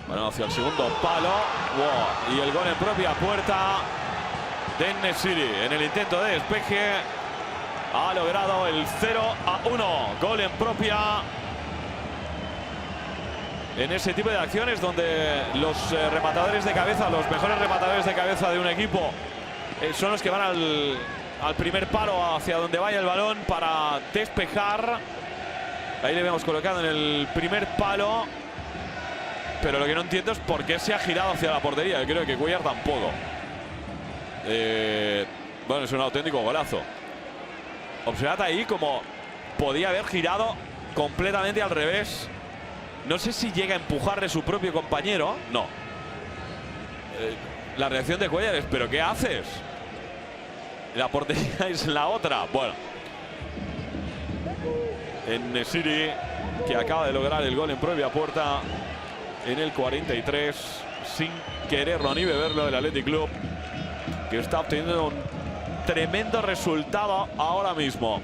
Bueno, hacia el segundo palo. Wow. Y el gol en propia puerta de Nesiri. En el intento de despeje ha logrado el 0-1. Gol en propia en ese tipo de acciones donde los rematadores de cabeza, los mejores rematadores de cabeza de un equipo, son los que van al primer palo hacia donde vaya el balón para despejar. Ahí le vemos colocado en el primer palo. Pero lo que no entiendo es por qué se ha girado hacia la portería. Yo creo que Cuéllar tampoco. Bueno, es un auténtico golazo. Observad ahí como podía haber girado completamente al revés. No sé si llega a empujarle su propio compañero. No. La reacción de Cuéllar es: ¿pero qué haces? La portería es la otra. Bueno. En-Nesyri, que acaba de lograr el gol en propia puerta en el 43, sin quererlo ni beberlo, del Athletic Club, que está obteniendo un tremendo resultado ahora mismo.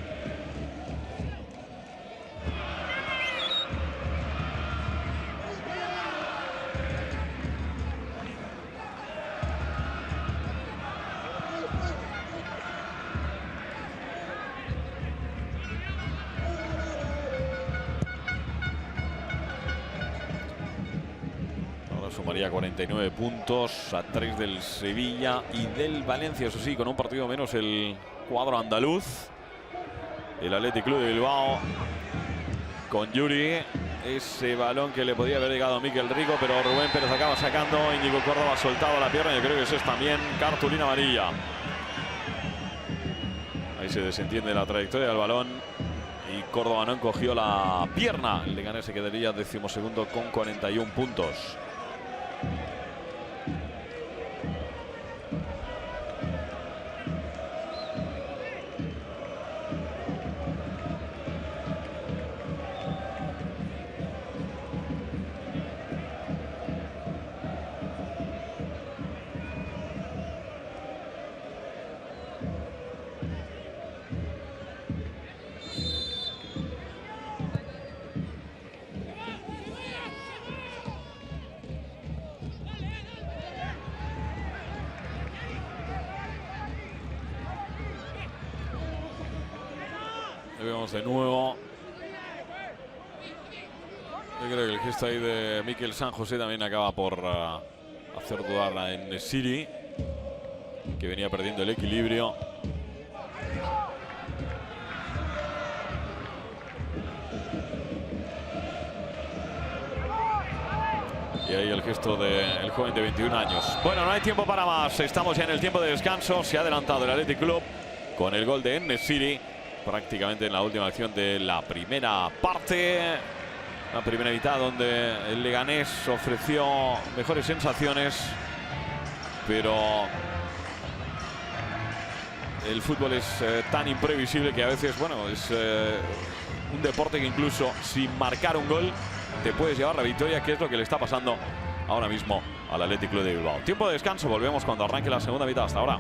Sumaría 49 puntos a 3 del Sevilla y del Valencia, eso sí, con un partido menos el cuadro andaluz. El Athletic Club de Bilbao con Yuri. Ese balón que le podía haber llegado a Mikel Rico, pero Rubén Pérez acaba sacando. Íñigo Córdoba ha soltado la pierna. Yo creo que eso es también cartulina amarilla. Ahí se desentiende la trayectoria del balón y Córdoba no encogió la pierna. El Leganés se quedaría 12º con 41 puntos. Vemos de nuevo. Yo creo que el gesto ahí de Mikel San José también acaba por hacer dudar a En-Nesyri, que venía perdiendo el equilibrio. Y ahí el gesto del joven de 21 años. Bueno, no hay tiempo para más. Estamos ya en el tiempo de descanso. Se ha adelantado el Athletic Club con el gol de En-Nesyri, prácticamente en la última acción de la primera parte. La primera mitad donde el Leganés ofreció mejores sensaciones, pero el fútbol es tan imprevisible que a veces, bueno, es un deporte que incluso sin marcar un gol te puedes llevar la victoria, que es lo que le está pasando ahora mismo al Athletic Club de Bilbao. Tiempo de descanso, volvemos cuando arranque la segunda mitad. Hasta ahora.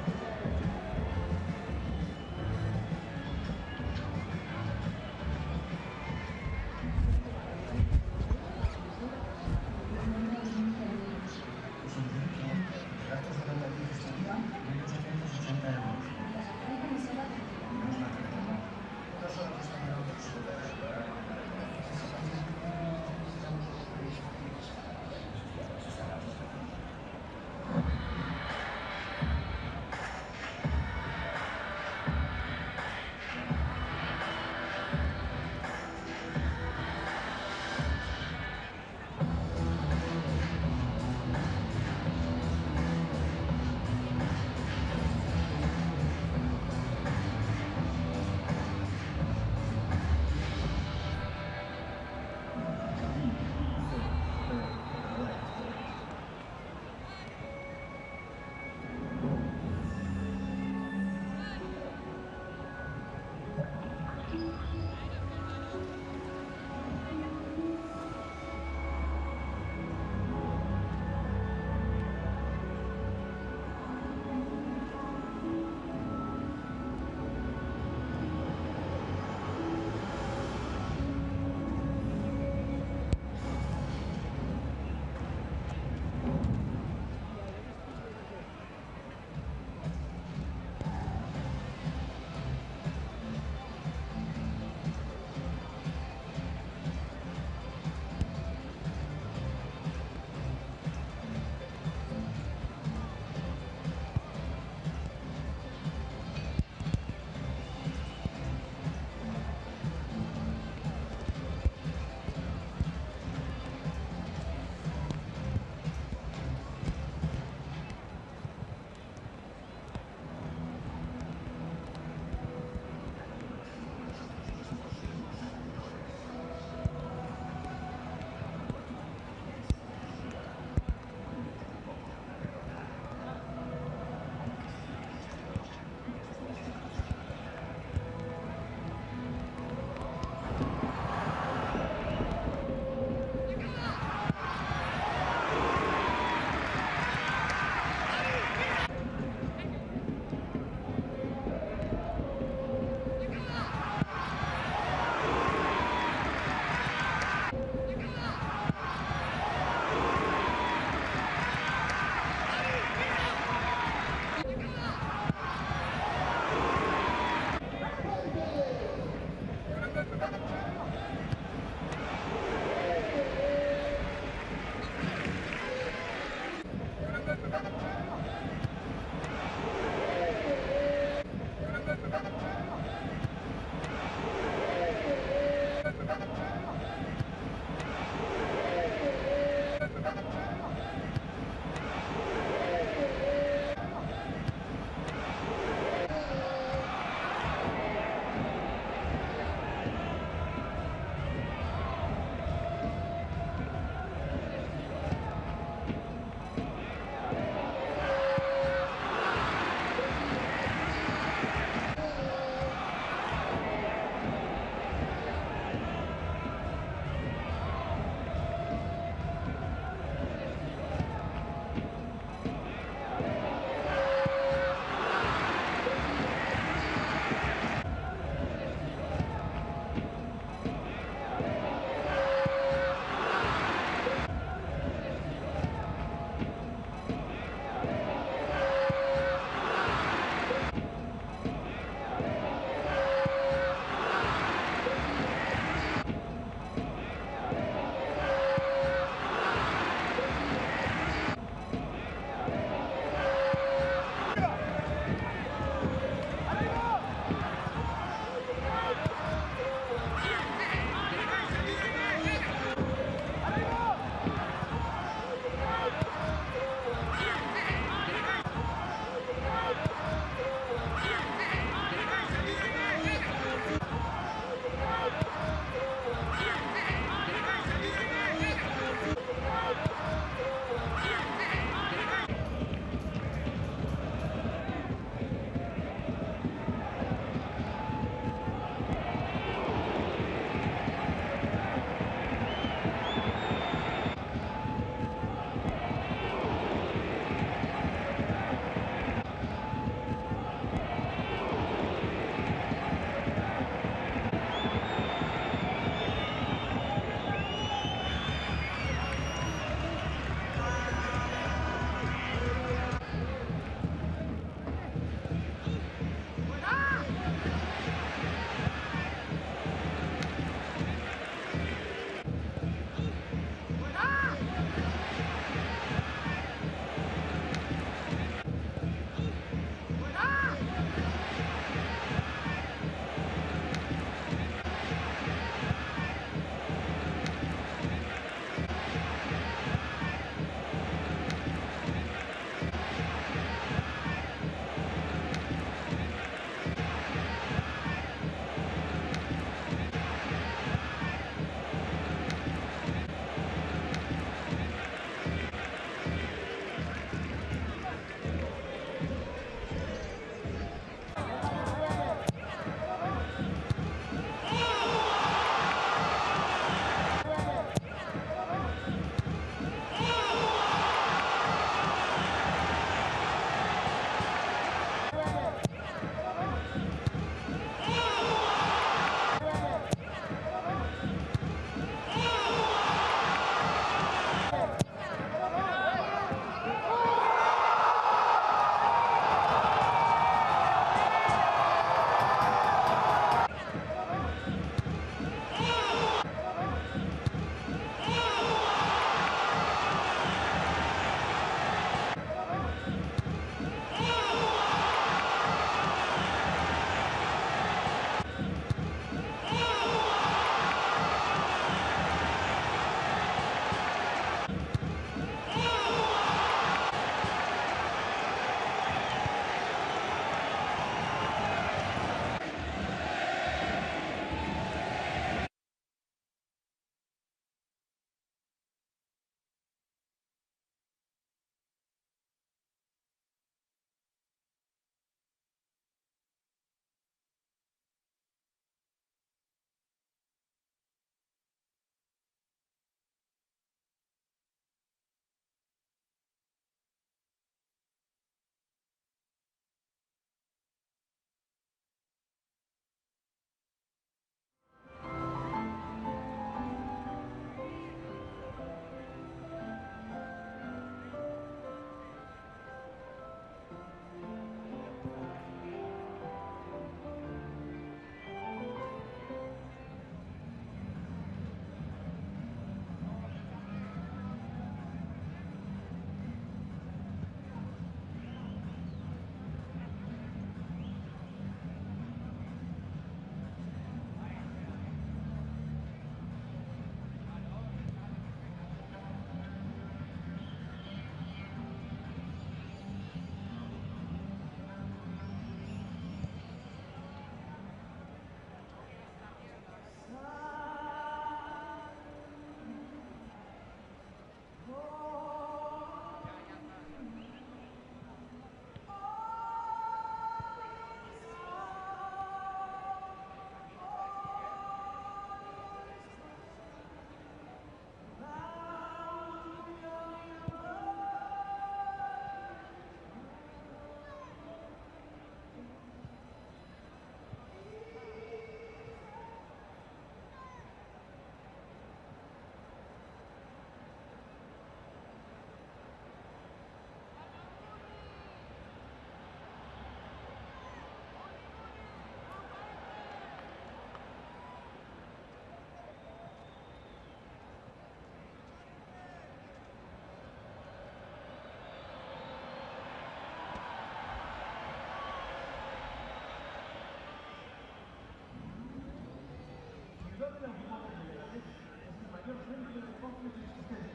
ciudad del automóvil de Leganés es el mayor centro de negocios existente,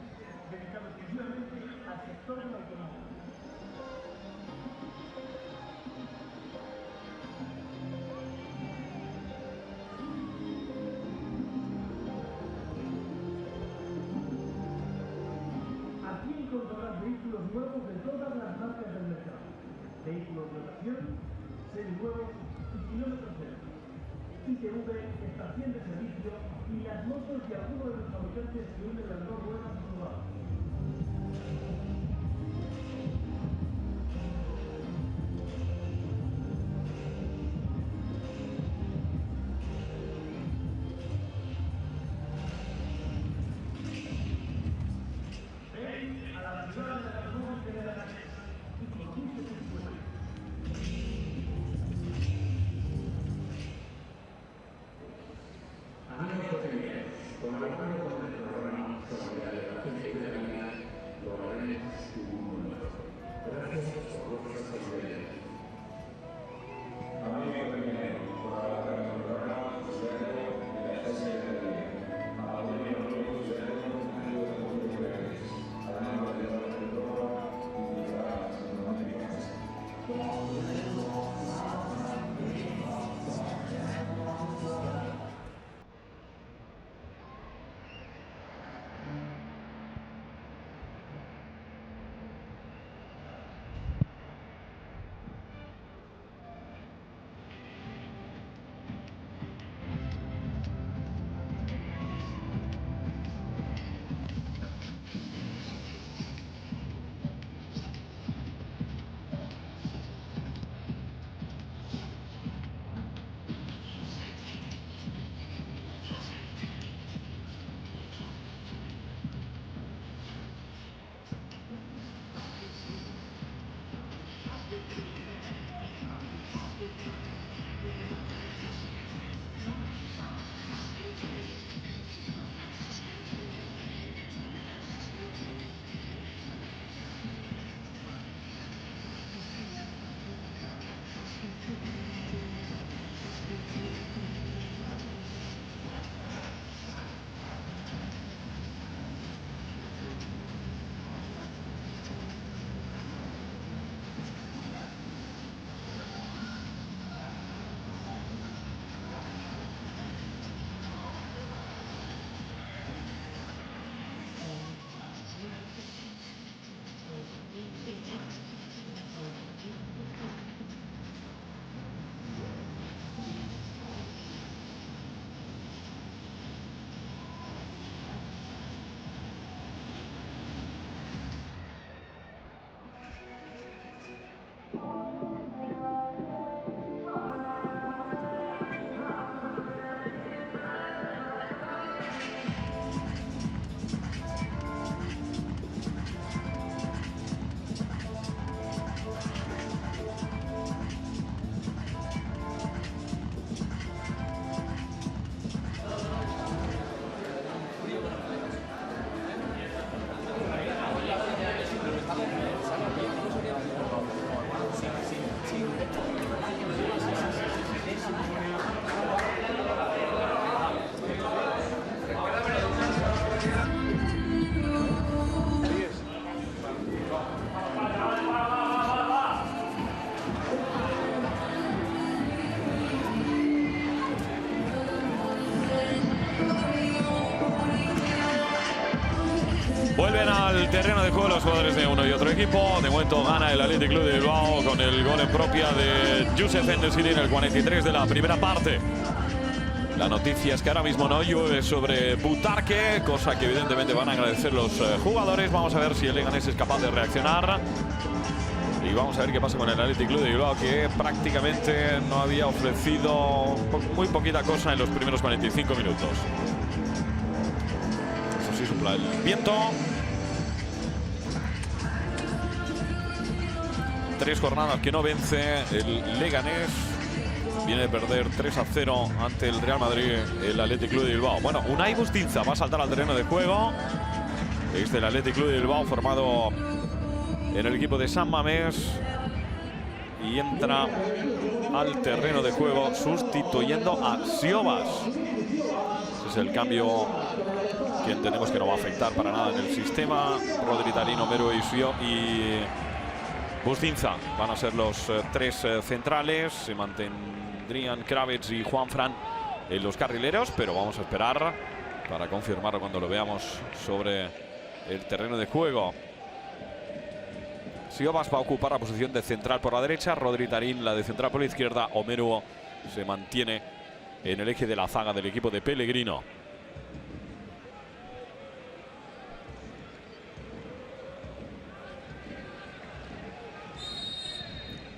dedicado exclusivamente al sector del automóvil. Aquí encontrarás vehículos nuevos de todas las marcas del mercado. Vehículos de ocasión, seminuevos y kilómetros cero. ITV, estación de servicio y las motos de algunos de los fabricantes que unen las dos ruedas a su lado. Ven a la ciudad de las nubes de Leganés y conduce tu sueño. Amigos hoteleros, colaborando con el programa sobre la elevación de ciudadanía, lograremos un mundo mejor. Gracias por vuestra solidaridad. Amigos hoteleros, colaborando con el programa sobre la elevación de ciudadanía, apoyando los ciudadanos amigos hoteleros, hablando de la programa y de las normativas. Vuelven al terreno de juego los jugadores de uno y otro equipo. De momento gana el Athletic Club de Bilbao con el gol en propia de Youssef En-Nesyri en el 43 de la primera parte. La noticia es que ahora mismo no llueve sobre Butarque, cosa que evidentemente van a agradecer los jugadores. Vamos a ver si el Leganés es capaz de reaccionar. Y vamos a ver qué pasa con el Athletic Club de Bilbao, que prácticamente no había ofrecido muy poquita cosa en los primeros 45 minutos. Eso sí, sopla el viento. 3 jornadas que no vence el Leganés. Viene de perder 3-0 ante el Real Madrid, el Athletic Club de Bilbao. Bueno, Unai Bustinza va a saltar al terreno de juego. Es del Athletic Club de Bilbao, formado en el equipo de San Mamés. Y entra al terreno de juego sustituyendo a Siobas. Se Es el cambio que entendemos que no va a afectar para nada en el sistema. Rodri, Tarín, Omeruo y Bustinza van a ser los tres centrales. Se mantendrían Kravets y Juanfran en los carrileros, pero vamos a esperar para confirmarlo cuando lo veamos sobre el terreno de juego. Siobas va a ocupar la posición de central por la derecha, Rodri, Tarín la de central por la izquierda, Omeruo se mantiene en el eje de la zaga del equipo de Pellegrino.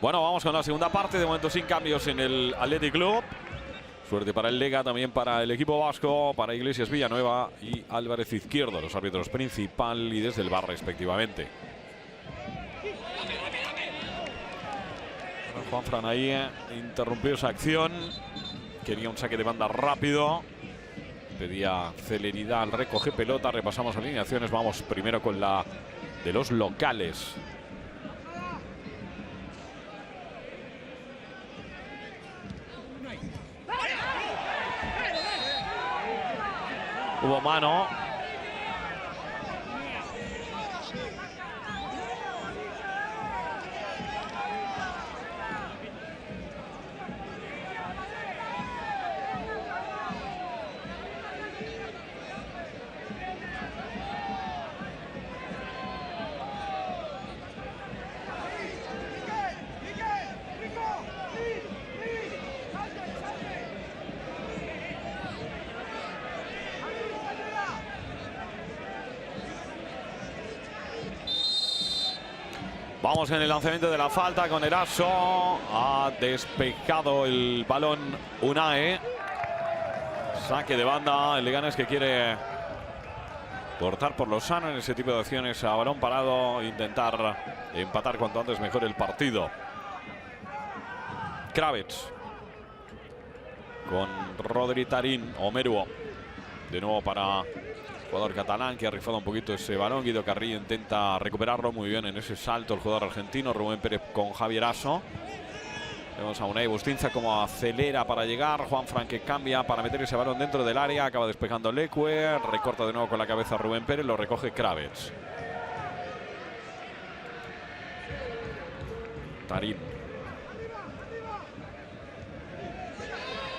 Bueno, vamos con la segunda parte, de momento sin cambios en el Athletic Club. Suerte para el Lega, también para el equipo vasco, para Iglesias Villanueva y Álvarez Izquierdo, los árbitros principal y desde el VAR respectivamente. Juanfran ahí interrumpió esa acción, quería un saque de banda rápido, pedía celeridad al recoger pelota. Repasamos alineaciones, vamos primero con la de los locales. Hubo mano. Vamos en el lanzamiento de la falta con Eraso. Ha despejado el balón Unai. Saque de banda. El Leganés que quiere cortar por lo sano en ese tipo de acciones a balón parado. Intentar empatar cuanto antes mejor el partido. Kravets. Con Rodri, Tarín, Omeruo. De nuevo para jugador catalán que ha rifado un poquito ese balón. Guido Carrillo intenta recuperarlo muy bien en ese salto el jugador argentino. Rubén Pérez con Javier Aso. Vemos a Unai Bustinza como acelera para llegar. Juanfran que cambia para meter ese balón dentro del área. Acaba despejando Leque. Recorta de nuevo con la cabeza Rubén Pérez. Lo recoge Kravets. Tarín.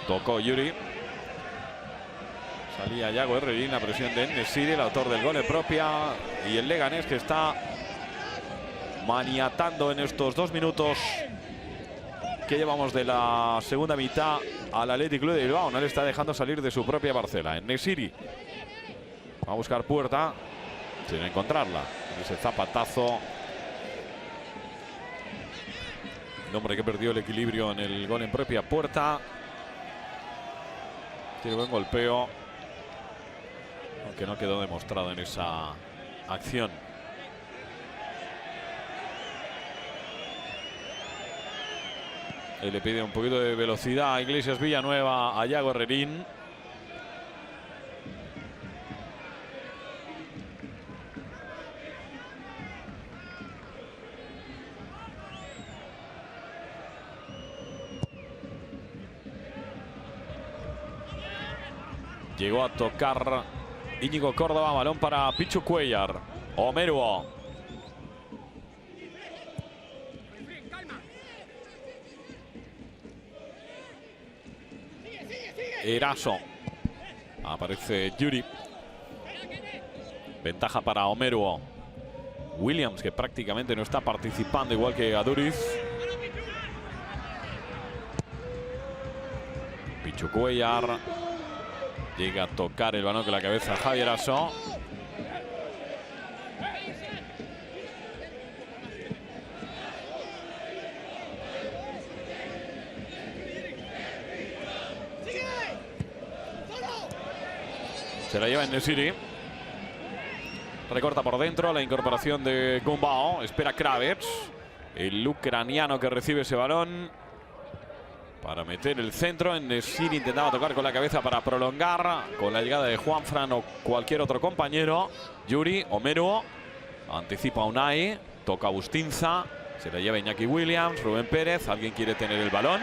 Tocó Yuri. Salía Yago Herrerín, la presión de En-Nesyri, el autor del gol en propia. Y el Leganés que está maniatando en estos 2 minutos que llevamos de la segunda mitad al Athletic Club de Bilbao. No le está dejando salir de su propia parcela. En-Nesyri va a buscar puerta sin encontrarla. Ese zapatazo. El hombre que perdió el equilibrio en el gol en propia puerta. Tiene buen golpeo, aunque no quedó demostrado en esa acción. Él le pide un poquito de velocidad a Iglesias Villanueva, a Yago Herrerín. Llegó a tocar Íñigo Córdoba, balón para Pichu Cuellar. Omeruo. Eraso. Aparece Yuri. Ventaja para Omeruo. Williams que prácticamente no está participando igual que Aduriz. Pichu Cuellar. Llega a tocar el balón con la cabeza Javier Aso. Se la lleva En-Nesyri. Recorta por dentro la incorporación de Gumbao. Espera Kravets. El ucraniano que recibe ese balón para meter el centro. En-Nesyri intentaba tocar con la cabeza para prolongar. Con la llegada de Juanfran o cualquier otro compañero. Yuri, Omeruo. Anticipa Unai. Toca Bustinza. Se la lleva Iñaki Williams. Rubén Pérez. Alguien quiere tener el balón.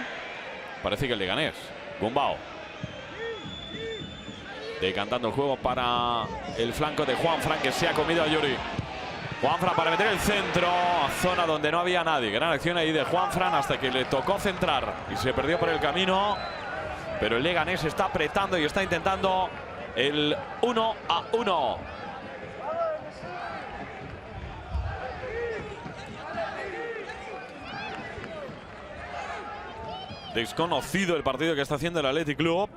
Parece que el Leganés. Gumbao. Decantando el juego para el flanco de Juanfran, que se ha comido a Yuri. Juanfran para meter el centro, zona donde no había nadie. Gran acción ahí de Juanfran hasta que le tocó centrar y se perdió por el camino. Pero el Leganés está apretando y está intentando el 1-1. Desconocido el partido que está haciendo el Athletic Club,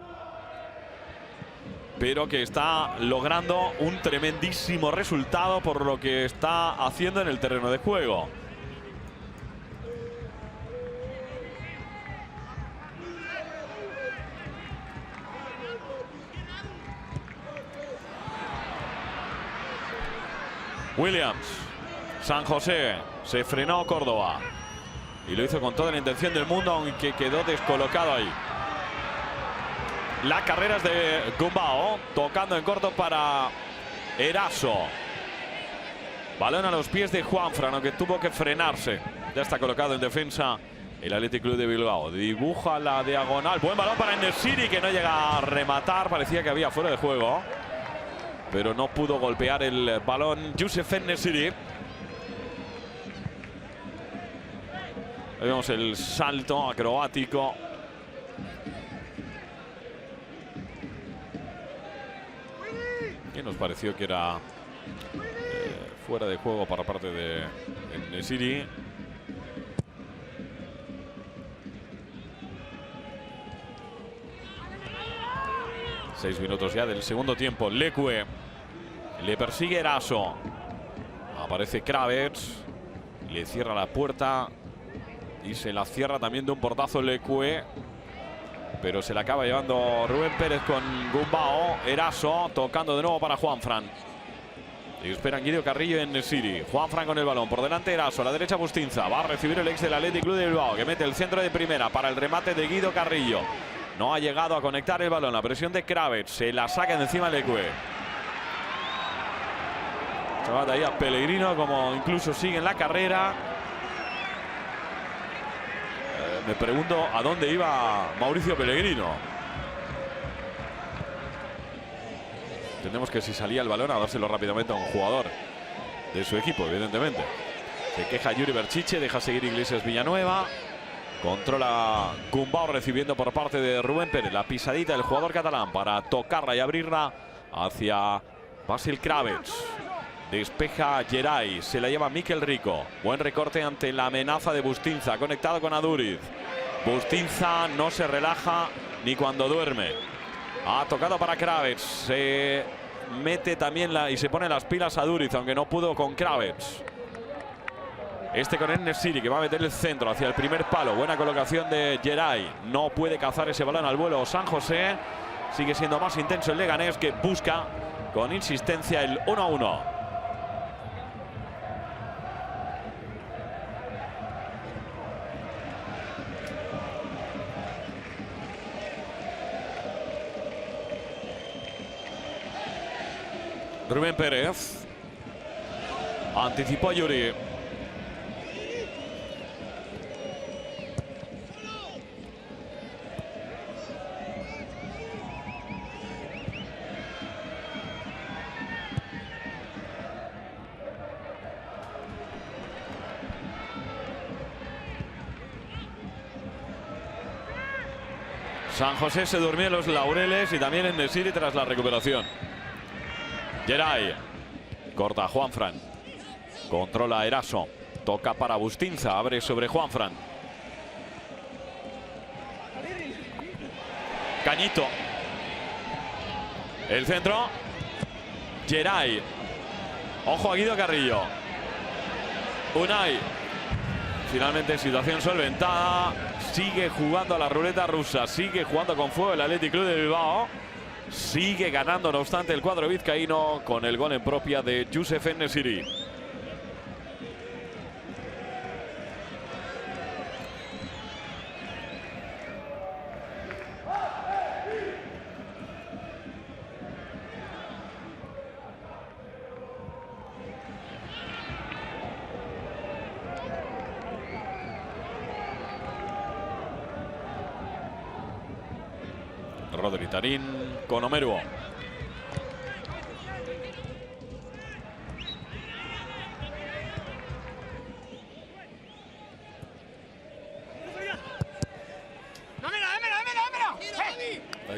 pero que está logrando un tremendísimo resultado por lo que está haciendo en el terreno de juego. Williams, San José, se frenó Córdoba y lo hizo con toda la intención del mundo, aunque quedó descolocado ahí. La carrera es de Gumbao, tocando en corto para Eraso. Balón a los pies de Juanfran, aunque tuvo que frenarse. Ya está colocado en defensa el Athletic Club de Bilbao. Dibuja la diagonal. Buen balón para En-Nesyri, que no llega a rematar. Parecía que había fuera de juego, pero no pudo golpear el balón Youssef En-Nesyri. Ahí vemos el salto acrobático. Y nos pareció que era fuera de juego para parte de En-Nesyri. Seis minutos ya del segundo tiempo. Leque le persigue Eraso. Aparece Kravets. Le cierra la puerta. Y se la cierra también de un portazo Leque. Pero se la acaba llevando Rubén Pérez con Gumbao. Eraso tocando de nuevo para Juanfran. Y esperan Guido Carrillo en En-Nesyri. Juanfran con el balón. Por delante Eraso. A la derecha Bustinza. Va a recibir el ex del Athletic Club de Bilbao, que mete el centro de primera para el remate de Guido Carrillo. No ha llegado a conectar el balón. La presión de Kravets. Se la saca de encima Leque. Se va de ahí a Pellegrino, como incluso sigue en la carrera. Me pregunto a dónde iba Mauricio Pellegrino. Entendemos que si salía el balón a dárselo rápidamente a un jugador de su equipo, evidentemente. Se queja Yuri Berchiche, deja seguir Iglesias Villanueva. Controla Gumbao, recibiendo por parte de Rubén Pérez la pisadita del jugador catalán para tocarla y abrirla hacia Basil Kravets. Despeja Geray, se la lleva Mikel Rico. Buen recorte ante la amenaza de Bustinza, conectado con Aduriz. Bustinza no se relaja ni cuando duerme. Ha tocado para Kravets. Se mete también y se pone las pilas a Aduriz, aunque no pudo con Kravets. Este con En-Nesyri, que va a meter el centro hacia el primer palo. Buena colocación de Geray. No puede cazar ese balón al vuelo San José. Sigue siendo más intenso el Leganés, que busca con insistencia el 1-1. Rubén Pérez anticipó a Yuri. San José se durmió en los laureles y también En-Nesyri tras la recuperación. Geray corta a Juanfran. Controla a Eraso. Toca para Bustinza. Abre sobre Juanfran. Cañito. El centro. Geray. Ojo a Guido Carrillo. Unai. Finalmente situación solventada. Sigue jugando a la ruleta rusa. Sigue jugando con fuego el Athletic Club de Bilbao. Sigue ganando, no obstante, el cuadro vizcaíno con el gol en propia de Youssef En-Nesyri. Rodri Tarín con Omeruo.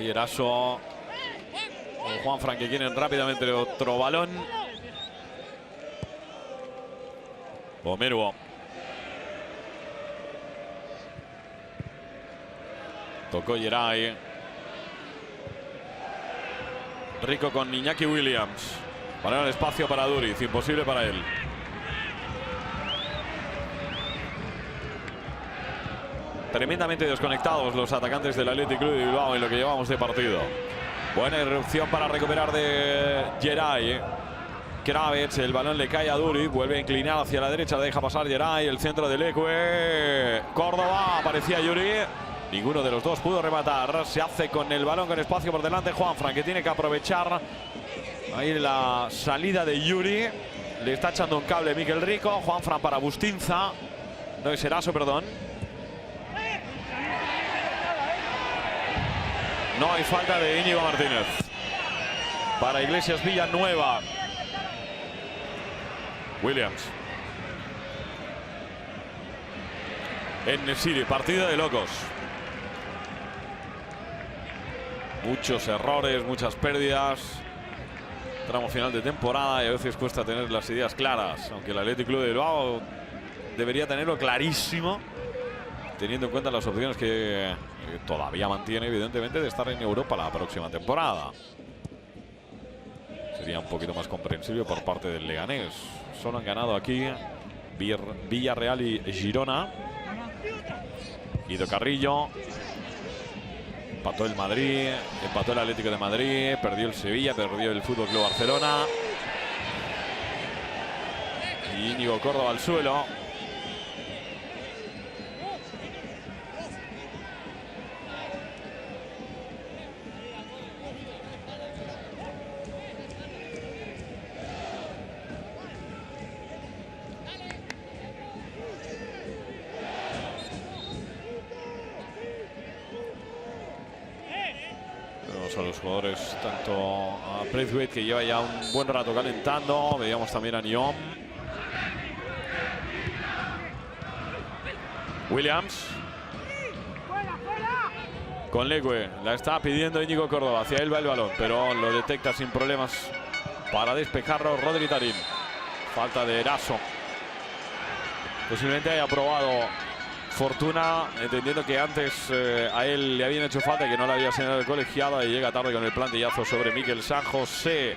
Ahí Eraso. Juanfran, que quieren rápidamente otro balón. Omeruo. Tocó Geray. Rico con Iñaki Williams. Para el espacio para Duriz. Imposible para él. Tremendamente desconectados los atacantes del Athletic Club de Bilbao en lo que llevamos de partido. Buena irrupción para recuperar de Geray. Kravets, el balón le cae a Duriz, vuelve a inclinar hacia la derecha, deja pasar Geray, el centro de Leque. Córdoba, aparecía Yuri. Ninguno de los dos pudo rematar. Se hace con el balón con espacio por delante Juanfran, que tiene que aprovechar ahí la salida de Yuri. Le está echando un cable Mikel Rico. Juanfran para Bustinza. No es Eraso, perdón. No hay falta de Íñigo Martínez. Para Iglesias Villanueva. Williams. En-Nesyri, partida de locos. Muchos errores, muchas pérdidas. Tramo final de temporada y a veces cuesta tener las ideas claras. Aunque el Athletic Club de Bilbao debería tenerlo clarísimo, teniendo en cuenta las opciones que todavía mantiene, evidentemente, de estar en Europa la próxima temporada. Sería un poquito más comprensible por parte del Leganés. Solo han ganado aquí Villarreal y Girona. Guido Carrillo. Empató el Madrid, empató el Atlético de Madrid, perdió el Sevilla, perdió el Fútbol Club Barcelona. Y Íñigo Córdoba al suelo. A los jugadores, tanto a Braithwaite, que lleva ya un buen rato calentando. Veíamos también a Nyom. Williams. Con Leque. La está pidiendo Íñigo Córdoba. Hacia él va el balón, pero lo detecta sin problemas para despejarlo Rodri Tarín. Falta de Eraso. Posiblemente haya probado Fortuna, entendiendo que antes a él le habían hecho falta y que no le había señalado el colegiado, y llega tarde con el plantillazo sobre Mikel San José.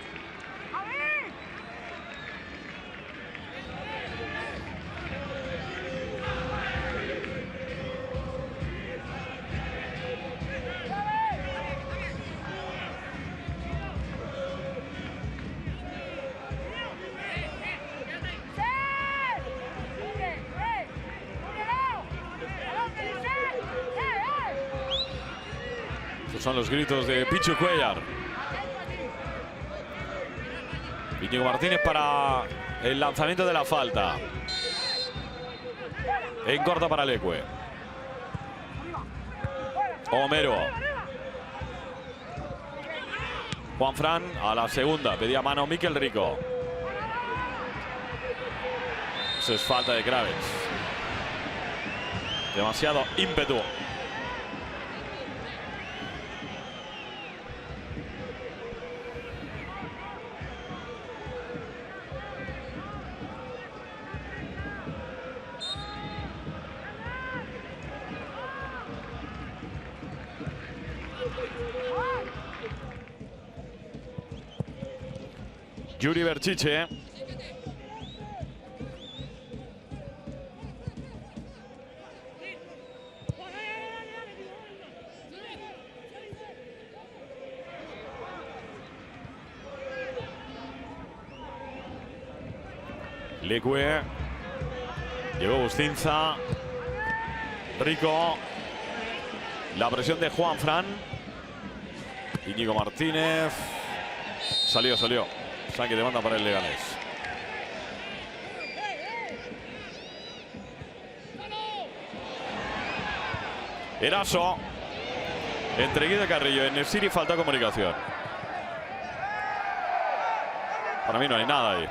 Son los gritos de Pichu Cuellar. Íñigo Martínez para el lanzamiento de la falta. En corto para Leque. Homero. Juanfran a la segunda. Pedía mano Mikel Rico. Eso es falta de Kravets. Demasiado ímpetu. Yuri Berchiche. Leque. Llegó Bustinza. Rico. La presión de Juanfran. Íñigo Martínez. Salió. Saque de banda para el Leganés. Eraso. Entre Guido Carrillo. En-Nesyri falta comunicación. Para mí no hay nada ahí.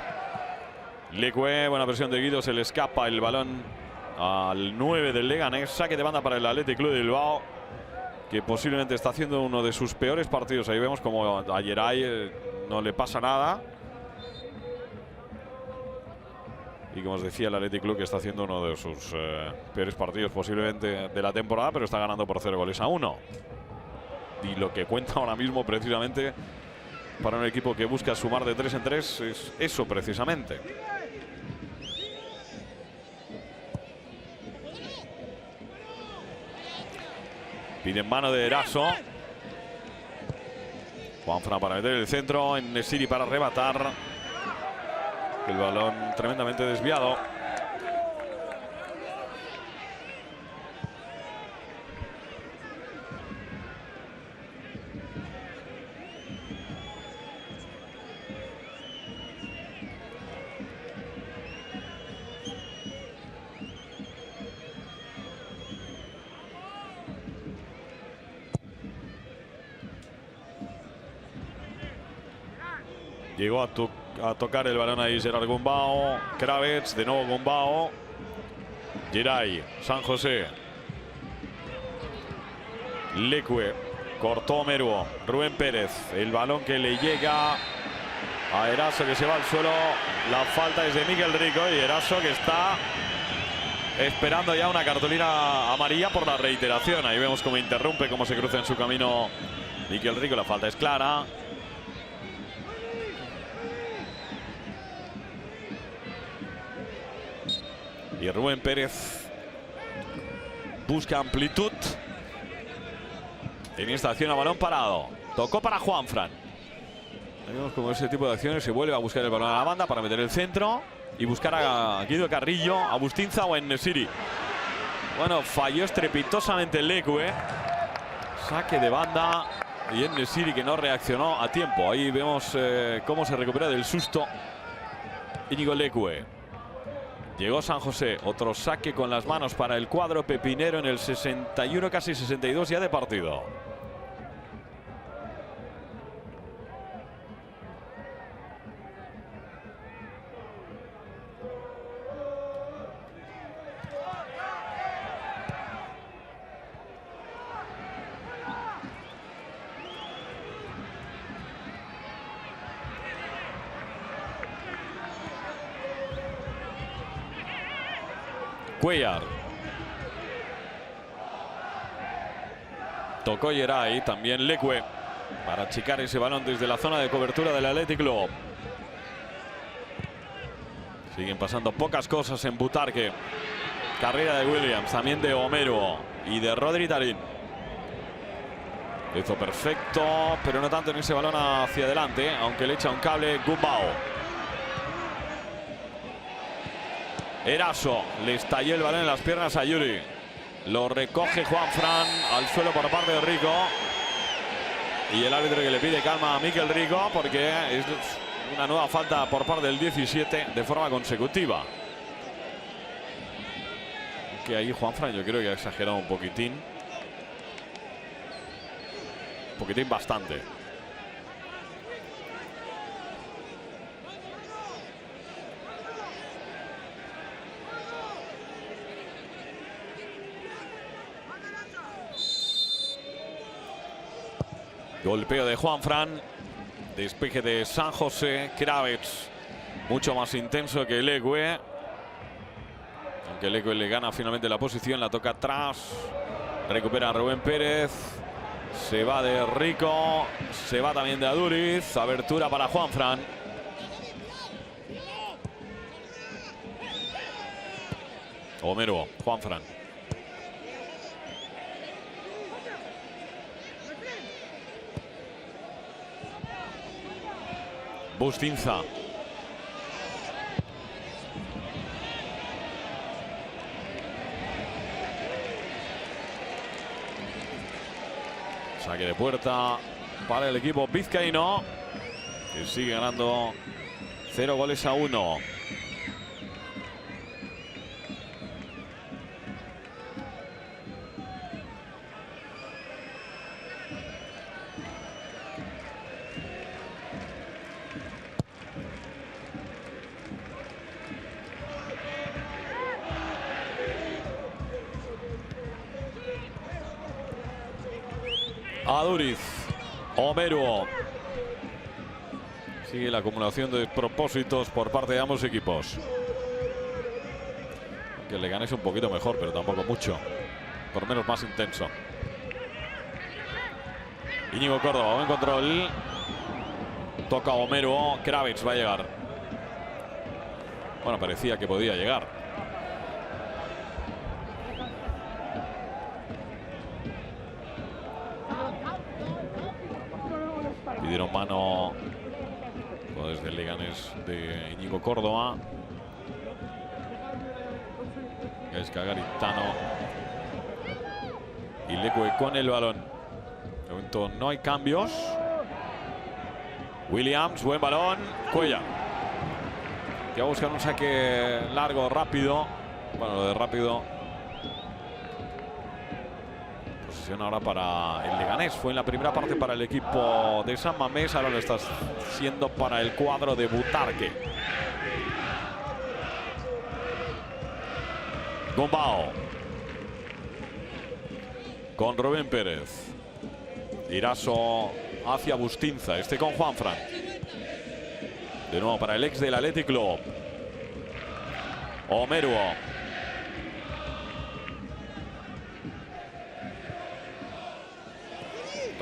Leque, buena presión de Guido. Se le escapa el balón al 9 del Leganés. Saque de banda para el Athletic Club de Bilbao. que posiblemente está haciendo uno de sus peores partidos. Ahí vemos como a Geray no le pasa nada. Y como os decía, el Athletic Club que está haciendo uno de sus peores partidos posiblemente de la temporada, pero está ganando por 0-1. Y lo que cuenta ahora mismo precisamente para un equipo que busca sumar de 3 en 3 es eso precisamente. Piden mano de Eraso. Juanfran para meter el centro, en En-Nesyri para arrebatar. El balón tremendamente desviado. Llegó a tocar el balón ahí Gerard Gumbau. Kravetz, de nuevo Gumbau. Geray, San José. Leque, cortó Meruo. Rubén Pérez, el balón que le llega a Eraso, que se va al suelo. La falta es de Mikel Rico y Eraso que está esperando ya una cartulina amarilla por la reiteración. Ahí vemos cómo interrumpe, cómo se cruza en su camino Mikel Rico. La falta es clara. Y Rubén Pérez busca amplitud en esta acción a balón parado. Tocó para Juanfran. Vemos como ese tipo de acciones se vuelve a buscar el balón a la banda para meter el centro y buscar a Guido Carrillo, a Bustinza o a En-Nesyri. Bueno, falló estrepitosamente el Leque. Saque de banda y En-Nesyri que no reaccionó a tiempo. Ahí vemos cómo se recupera del susto Íñigo Leque. Llegó San José, otro saque con las manos para el cuadro pepinero en el 61, casi 62 ya de partido. Cuellar. Tocó Geray, también Leque, para achicar ese balón desde la zona de cobertura del Athletic Club. Siguen pasando pocas cosas en Butarque. Carrera de Williams, también de Homero y de Rodri Tarín. Lo hizo perfecto, pero no tanto en ese balón hacia adelante, aunque le echa un cable Gumbau. Eraso, le estalló el balón en las piernas a Yuri. Lo recoge Juanfran al suelo por parte de Rico. Y el árbitro que le pide calma a Mikel Rico porque es una nueva falta por parte del 17 de forma consecutiva. Que ahí Juanfran yo creo que ha exagerado un poquitín. Un poquitín bastante. Golpeo de Juanfran. Despeje de San José. Kravetz mucho más intenso que Leque. Aunque Leque le gana finalmente la posición. La toca atrás. Recupera a Rubén Pérez. Se va de Rico. Se va también de Aduriz. Abertura para Juanfran. Homero, Juanfran. Bustinza. Saque de puerta para el equipo vizcaíno, que sigue ganando 0-1. Aduriz. Omeruo. Sigue la acumulación de propósitos por parte de ambos equipos. Que le ganes un poquito mejor, pero tampoco mucho. Por lo menos más intenso. Íñigo Córdoba, buen control. Toca Omeruo. Kravets va a llegar. Bueno, parecía que podía llegar. Pidieron mano desde el Leganés de Íñigo Córdoba. Gaizka Garitano. Y Leque con el balón. De momento no hay cambios. Williams, buen balón. Cuellar. Que va a buscar un saque largo, rápido. Bueno, lo de rápido. Posición ahora para el Leganés. Fue en la primera parte para el equipo de San Mamés. Ahora lo está siendo para el cuadro de Butarque. Gombao. Con Rubén Pérez. Iraso hacia Bustinza. Este con Juanfran. De nuevo para el ex del Athletic Club. Omeruo.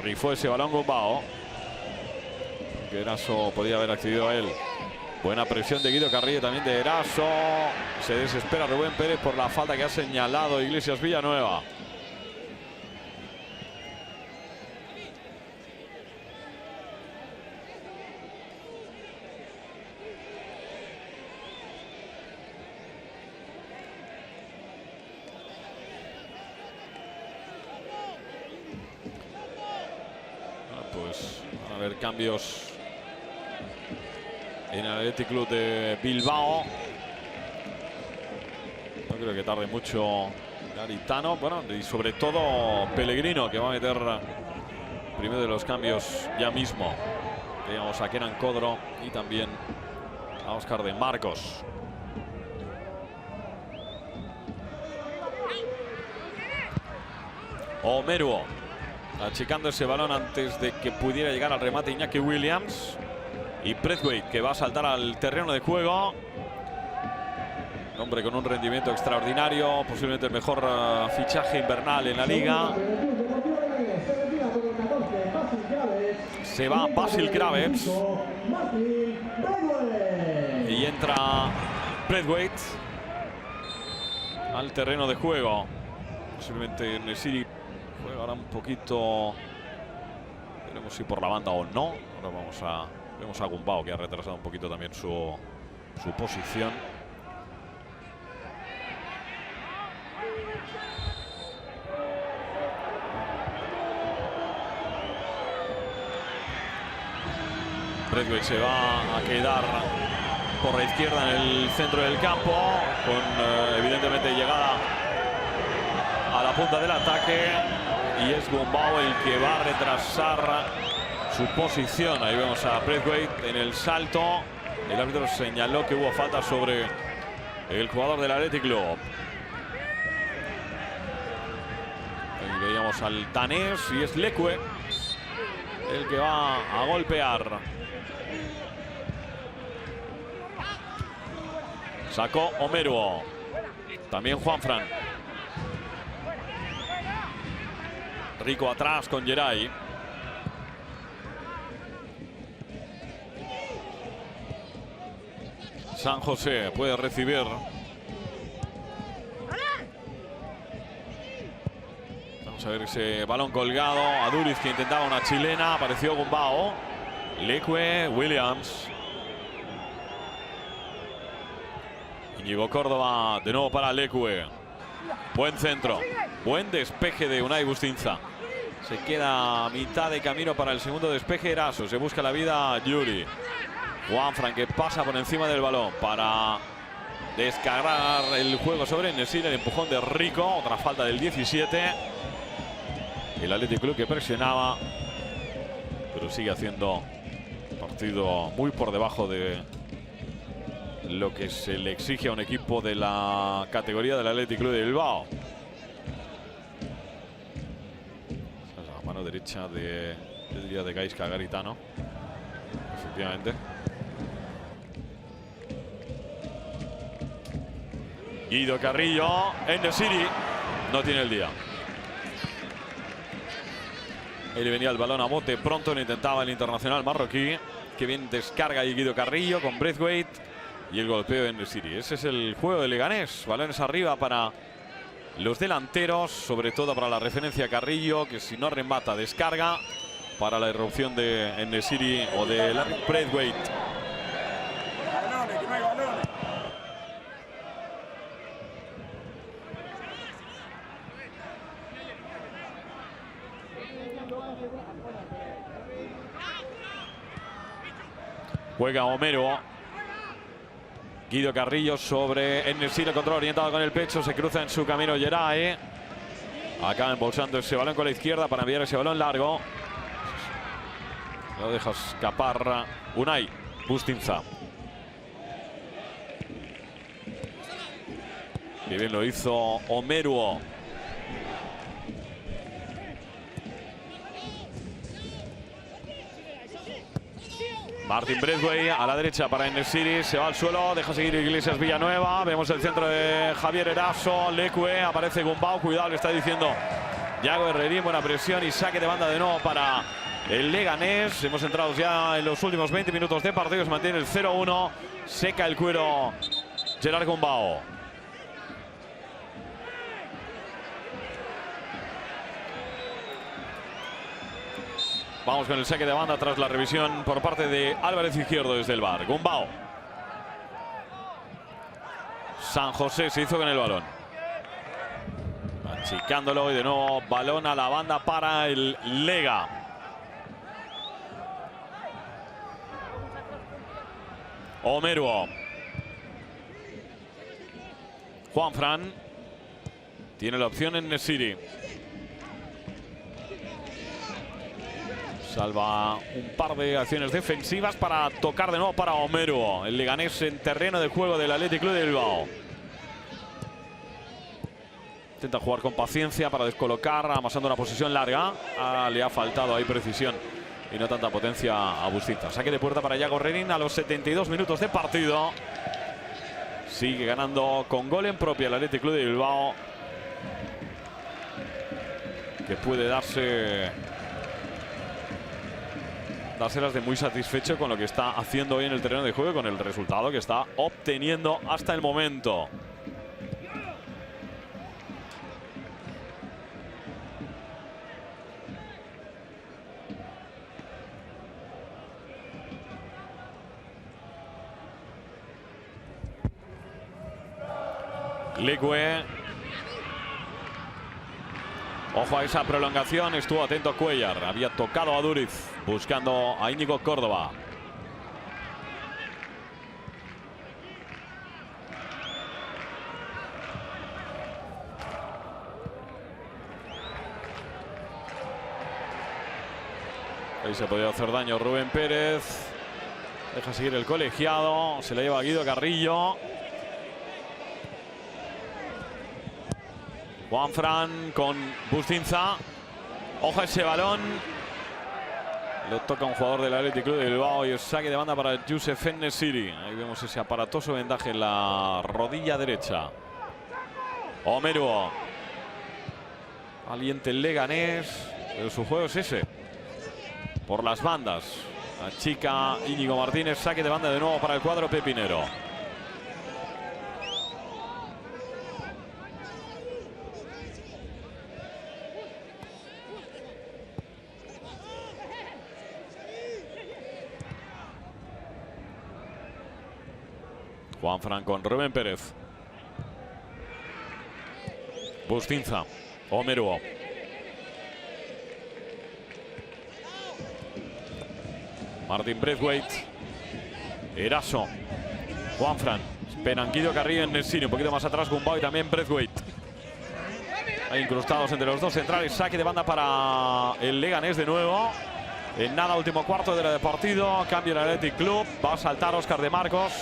Rifó ese balón Gombao. Que Eraso podía haber accedido a él. Buena presión de Guido Carrillo, también de Eraso. Se desespera Rubén Pérez por la falta que ha señalado Iglesias Villanueva. Pues van a haber cambios en el Athletic Club de Bilbao. No creo que tarde mucho Garitano. Bueno, y sobre todo Pellegrino, que va a meter primero de los cambios ya mismo. Veíamos a Kenan Codro y también a Óscar de Marcos. Omeruo. Achicando ese balón antes de que pudiera llegar al remate Iñaki Williams. Y Braithwaite, que va a saltar al terreno de juego. Un hombre con un rendimiento extraordinario. Posiblemente el mejor fichaje invernal en la liga. Se va Basil Kravets. Y entra Braithwaite al terreno de juego. Posiblemente Nesiri juega ahora un poquito. Veremos si por la banda o no. Ahora vemos a Gombao, que ha retrasado un poquito también su posición. Braithwaite se va a quedar por la izquierda en el centro del campo, con evidentemente llegada a la punta del ataque, y es Gombao el que va a retrasar su posición. Ahí vemos a Braithwaite en el salto. El árbitro señaló que hubo falta sobre el jugador del Athletic Club. Ahí veíamos al danés, y es Leque el que va a golpear. Sacó Omeruo. También Juanfran. Rico atrás con Geray. San José puede recibir. Vamos a ver ese balón colgado. Aduriz, que intentaba una chilena. Apareció Gombao. Leque, Williams. Íñigo Córdoba de nuevo para Leque. Buen centro. Buen despeje de Unai Bustinza. Se queda a mitad de camino para el segundo despeje. Eraso. Se busca la vida Yuri. Juanfran, que pasa por encima del balón para descargar el juego sobre Nesiri. El empujón de Rico. Otra falta del 17. El Athletic Club, que presionaba, pero sigue haciendo un partido muy por debajo de lo que se le exige a un equipo de la categoría del Athletic Club de Bilbao. mano derecha de Gaisca Garitano. Efectivamente. Guido Carrillo, En-Nesyri, no tiene el día. Ahí le venía el balón a bote pronto, lo intentaba el internacional marroquí. Que bien descarga ahí Guido Carrillo con Braithwaite. Y el golpeo de En-Nesyri. Ese es el juego de Leganés. Balones arriba para los delanteros, sobre todo para la referencia Carrillo, que si no remata, descarga. Para la irrupción de En-Nesyri o de Braithwaite. Balones, que no hay balones. Juega Homero. Guido Carrillo sobre En-Nesyri, control orientado con el pecho, se cruza en su camino Geray. Acaba embolsando ese balón con la izquierda para enviar ese balón largo. Lo deja escapar Unai Bustinza. Y bien lo hizo Omeruo. Martin Braithwaite a la derecha para En-Nesyri, se va al suelo, deja seguir Iglesias Villanueva. Vemos el centro de Javier Eraso, Leque, aparece Gumbau, cuidado, le está diciendo Yago Herrerín, buena presión y saque de banda de nuevo para el Leganés. Hemos entrado ya en los últimos 20 minutos de partido, se mantiene el 0-1, seca el cuero Gerard Gumbau. Vamos con el saque de banda tras la revisión por parte de Álvarez Izquierdo desde el VAR. Gumbau. San José se hizo con el balón. Achicándolo y de nuevo balón a la banda para el Lega. Omeruo. Juanfran. Tiene la opción En-Nesyri. Salva un par de acciones defensivas para tocar de nuevo para Omeruo. El Leganés en terreno de juego del Athletic Club de Bilbao. Intenta jugar con paciencia para descolocar, amasando una posición larga. Le ha faltado ahí precisión y no tanta potencia a Bustinza. Saque de puerta para Yago Herrerín a los 72 minutos de partido. Sigue ganando con gol en propia el Athletic Club de Bilbao, que puede darse las de muy satisfecho con lo que está haciendo hoy en el terreno de juego, con el resultado que está obteniendo hasta el momento. Leque. Ojo a esa prolongación, estuvo atento Cuellar, había tocado a Duriz, buscando a Íñigo Córdoba. Ahí se podía hacer daño Rubén Pérez. Deja seguir el colegiado, se le lleva a Guido Carrillo. Juanfran con Bustinza. Ojo a ese balón. Lo toca un jugador del Athletic Club de Bilbao y el saque de banda para Youssef En-Nesyri. Ahí vemos ese aparatoso vendaje en la rodilla derecha. Omeruo. Valiente el Leganés, pero su juego es ese. Por las bandas. Achica Íñigo Martínez. Saque de banda de nuevo para el cuadro pepinero. Juanfran con Rubén Pérez. Bustinza. Omeruo. Martin Braithwaite. Eraso. Juanfran. Esperan Guido Carrillo en En-Nesyri. Un poquito más atrás Gumbau y también Braithwaite. Ahí incrustados entre los dos centrales. Saque de banda para el Leganés de nuevo. En nada, último cuarto de partido. Cambio el Athletic Club. Va a saltar Óscar de Marcos.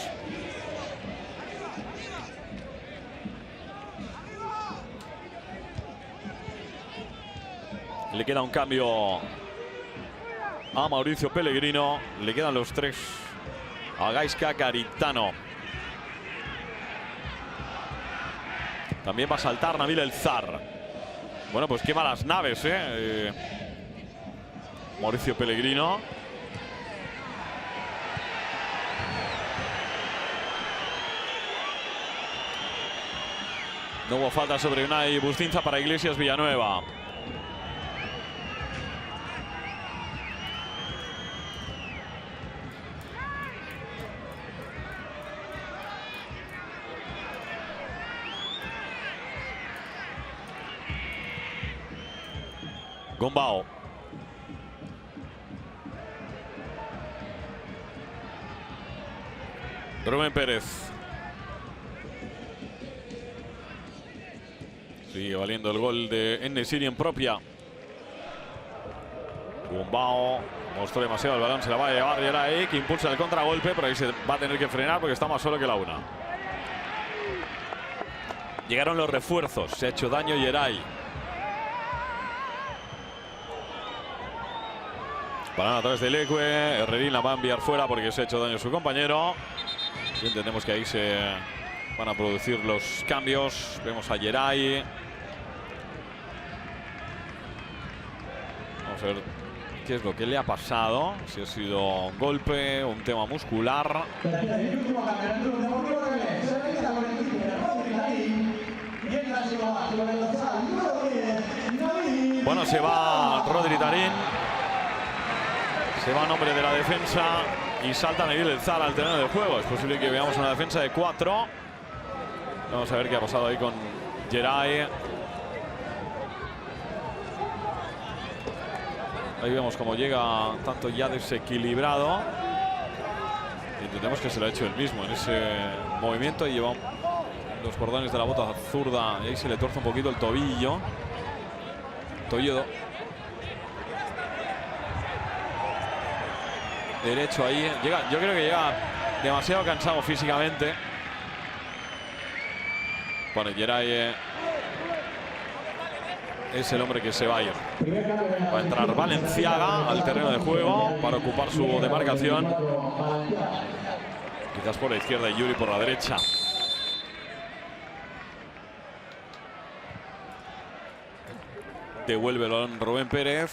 Le queda un cambio a Mauricio Pellegrino. Le quedan los 3 a Gaizka Garitano. También va a saltar Nabil El Zar. Bueno, pues quema las naves, Mauricio Pellegrino. No hubo falta sobre Unai Bustinza para Iglesias Villanueva. Gombao. Rubén Pérez. Sigue valiendo el gol de En-Nesyri en propia. Gombao mostró demasiado el balón, se la va a llevar Yeray, que impulsa el contragolpe, pero ahí se va a tener que frenar porque está más solo que la una. Llegaron los refuerzos, se ha hecho daño Yeray. Balón a través de Leque, Herrerín la va a enviar fuera porque se ha hecho daño a su compañero. Y entendemos que ahí se van a producir los cambios. Vemos a Yeray. Vamos a ver qué es lo que le ha pasado. Si ha sido un golpe, un tema muscular. Bueno, se va Rodri Tarín. Se va a nombre de la defensa y salta Nabil El Zar al terreno de juego. Es posible que veamos una defensa de 4. Vamos a ver qué ha pasado ahí con Yeray. Ahí vemos cómo llega tanto ya desequilibrado. Y entendemos que se lo ha hecho él mismo en ese movimiento y lleva los cordones de la bota zurda y ahí se le tuerce un poquito el tobillo. Tobillo derecho ahí. Llega, yo creo que llega demasiado cansado físicamente. Bueno, Yeray es el hombre que se va a ir. Va a entrar Valenciaga al terreno de juego para ocupar su demarcación. Quizás por la izquierda y Yuri por la derecha. Devuelve el balón Rubén Pérez.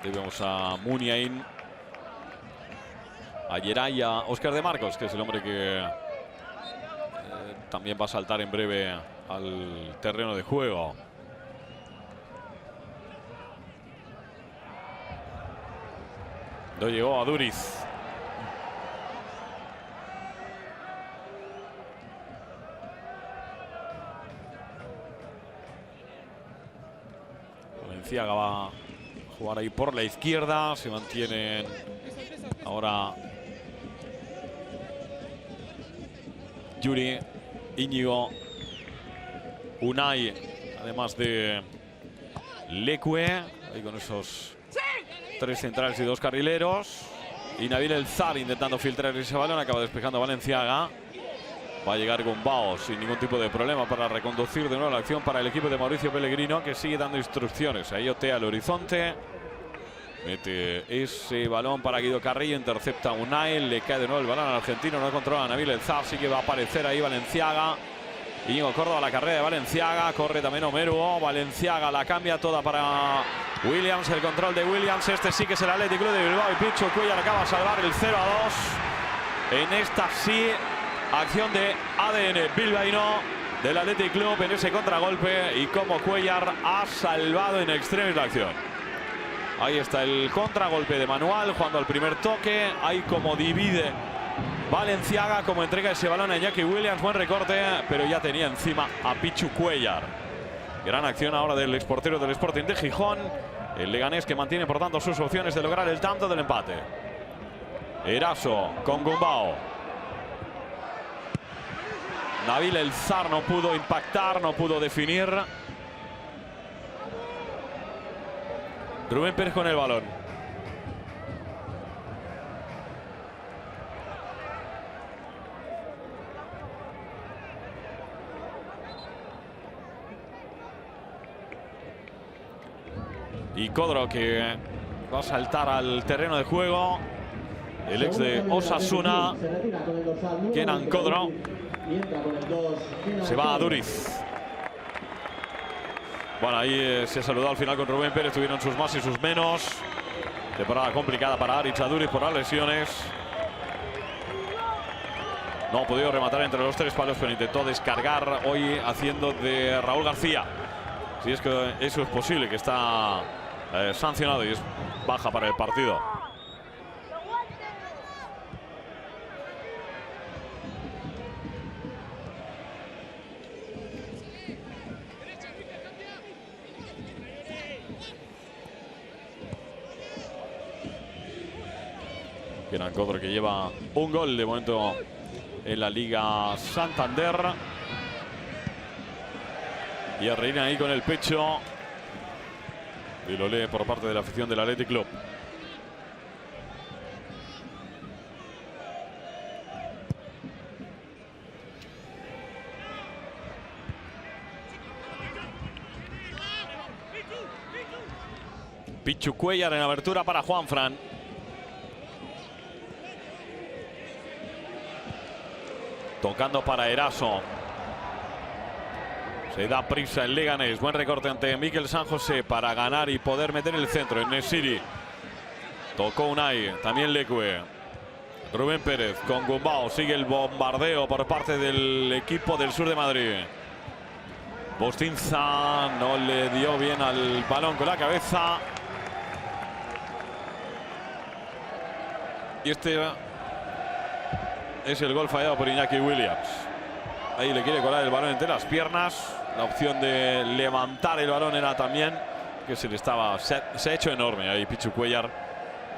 Ahí vemos a Muniain, a Yeray, a Óscar de Marcos, que es el hombre que también va a saltar en breve al terreno de juego. Lo llegó a Duriz. Valenciaga va a jugar ahí por la izquierda. Se mantienen ahora Yuri, Íñigo, Unai, además de Leque, ahí con esos 3 centrales y 2 carrileros. Y Nabil El Zar intentando filtrar ese balón, acaba despejando Valenciaga. Va a llegar Gombao sin ningún tipo de problema para reconducir de nuevo la acción para el equipo de Mauricio Pellegrino, que sigue dando instrucciones. Ahí otea al horizonte. Mete ese balón para Guido Carrillo, intercepta a Unai, le cae de nuevo el balón al argentino, no controla a Nabil El Zar, sí que va a aparecer ahí Valenciaga. Íñigo Córdoba, la carrera de Valenciaga, corre también Omeruo, Valenciaga la cambia toda para Williams, el control de Williams, este sí que es el Athletic Club de Bilbao y Pichu Cuéllar acaba de salvar el 0-2. En esta sí, acción de ADN bilbaíno del Athletic Club en ese contragolpe y como Cuéllar ha salvado en extremis la acción. Ahí está el contragolpe de Manual, jugando al primer toque. Ahí como divide Valenciaga, como entrega ese balón a Iñaki Williams. Buen recorte, pero ya tenía encima a Pichu Cuéllar. Gran acción ahora del exportero del Sporting de Gijón. El leganés que mantiene, por tanto, sus opciones de lograr el tanto del empate. Eraso con Gombao. Nabil El Zar no pudo impactar, no pudo definir. Rubén Pérez con el balón. Y Codro, que va a saltar al terreno de juego. El ex de Osasuna, Kenan Codro, se va a Duriz. Bueno, ahí se saludó al final con Rubén Pérez. Tuvieron sus más y sus menos. Temporada complicada para Aritz Aduriz por las lesiones. No ha podido rematar entre los 3 palos, pero intentó descargar hoy haciendo de Raúl García. Si es que eso es posible, que está sancionado y es baja para el partido. Kenan Codro, que lleva un gol de momento en la Liga Santander. Y a reír ahí con el pecho. Y lo lee por parte de la afición del Athletic Club. Pichu Cuellar en abertura para Juanfran. Tocando para Eraso. Se da prisa el Leganés. Buen recorte ante Mikel San José para ganar y poder meter el centro. En Nesiri. Tocó Unai. También Leque. Rubén Pérez con Gumbao. Sigue el bombardeo por parte del equipo del sur de Madrid. Bustinza no le dio bien al balón con la cabeza. Y este es el gol fallado por Iñaki Williams. Ahí le quiere colar el balón entre las piernas. La opción de levantar el balón era también que se ha hecho enorme ahí Pichu Cuellar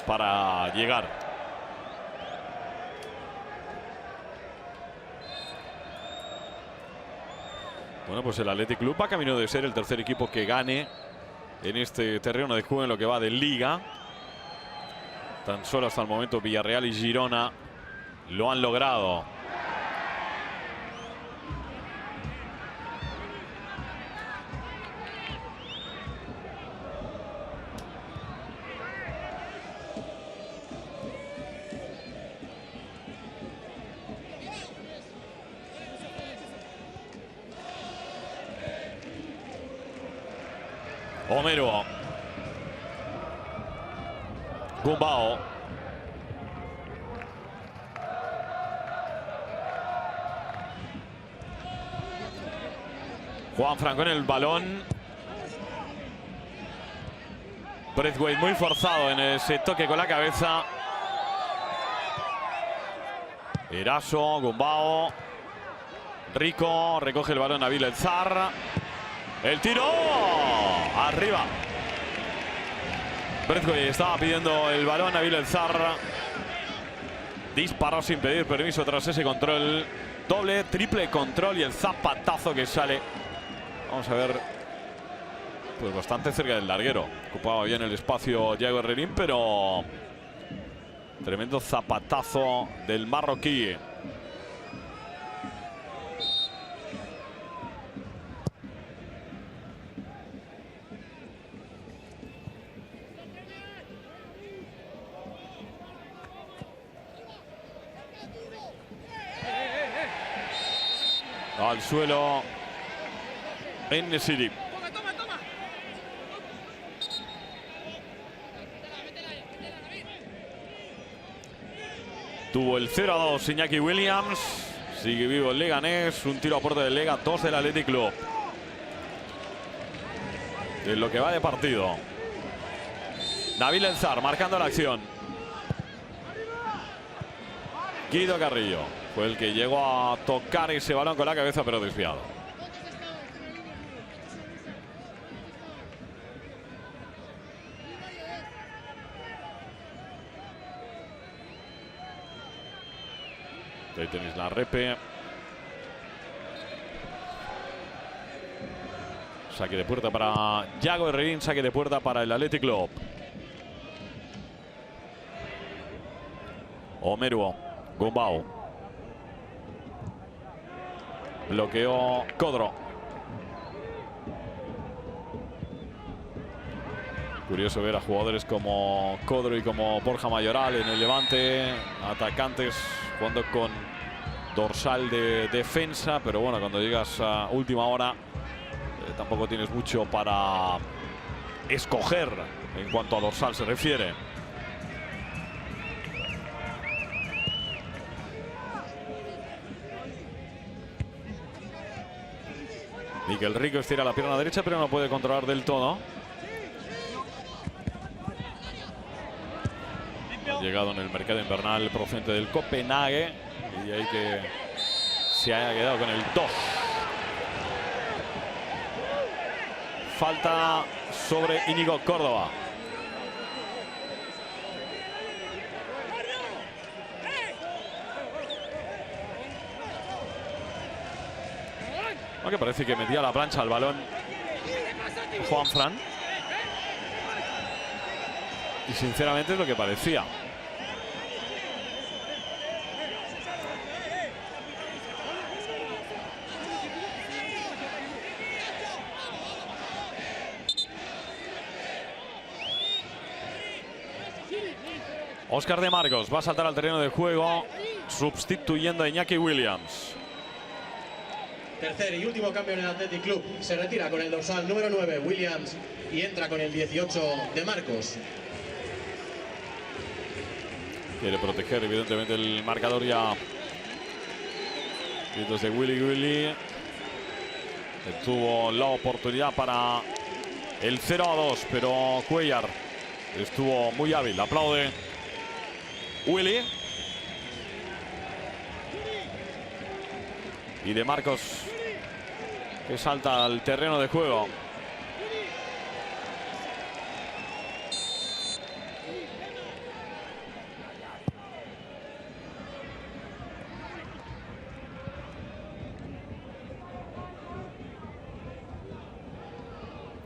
para llegar. Bueno, pues el Athletic Club va camino de ser el tercer equipo que gane en este terreno de juego en lo que va de Liga. Tan solo hasta el momento Villarreal y Girona lo han logrado. Homero. Gumbao. Juanfran con el balón. Braithwaite muy forzado en ese toque con la cabeza. Eraso, Gumbao. Rico, recoge el balón Nabil El Zar. El tiro arriba. Braithwaite estaba pidiendo el balón. Nabil El Zar disparó sin pedir permiso tras ese control. Doble, triple control y el zapatazo que sale. Vamos a ver. Pues bastante cerca del larguero. Ocupaba bien el espacio Yago Herrerín, pero tremendo zapatazo del marroquí. Al suelo en Nesiri. Tuvo el 0-2 Iñaki Williams. Sigue vivo el Leganés. Un tiro a puerta del Lega, 2 del Athletic Club. En lo que va de partido. Nabil El Zar marcando la acción. Guido Carrillo fue el que llegó a tocar ese balón con la cabeza, pero desviado. Ahí tenéis la repe. Saque de puerta para Yago Herrerín, saque de puerta para el Athletic Club. Omeruo, Gumbao. Bloqueó Codro. Curioso ver a jugadores como Codro y como Borja Mayoral en el Levante, atacantes jugando con dorsal de defensa, pero bueno, cuando llegas a última hora tampoco tienes mucho para escoger en cuanto a dorsal se refiere. Mikel Rico estira la pierna derecha, pero no puede controlar del todo. Ha llegado en el mercado invernal procedente del Copenhague y de ahí que se haya quedado con el 2. Falta sobre Íñigo Córdoba. Aunque parece que metía la plancha al balón Juanfran. Y sinceramente es lo que parecía. Óscar de Marcos va a saltar al terreno de juego sustituyendo a Iñaki Williams. Tercer y último cambio en el Athletic Club. Se retira con el dorsal número 9 Williams y entra con el 18 de Marcos. Quiere proteger evidentemente el marcador ya. Gritos de Willy. Tuvo la oportunidad para el 0-2, pero Cuellar estuvo muy hábil. Aplaude Willy. Y de Marcos que salta al terreno de juego.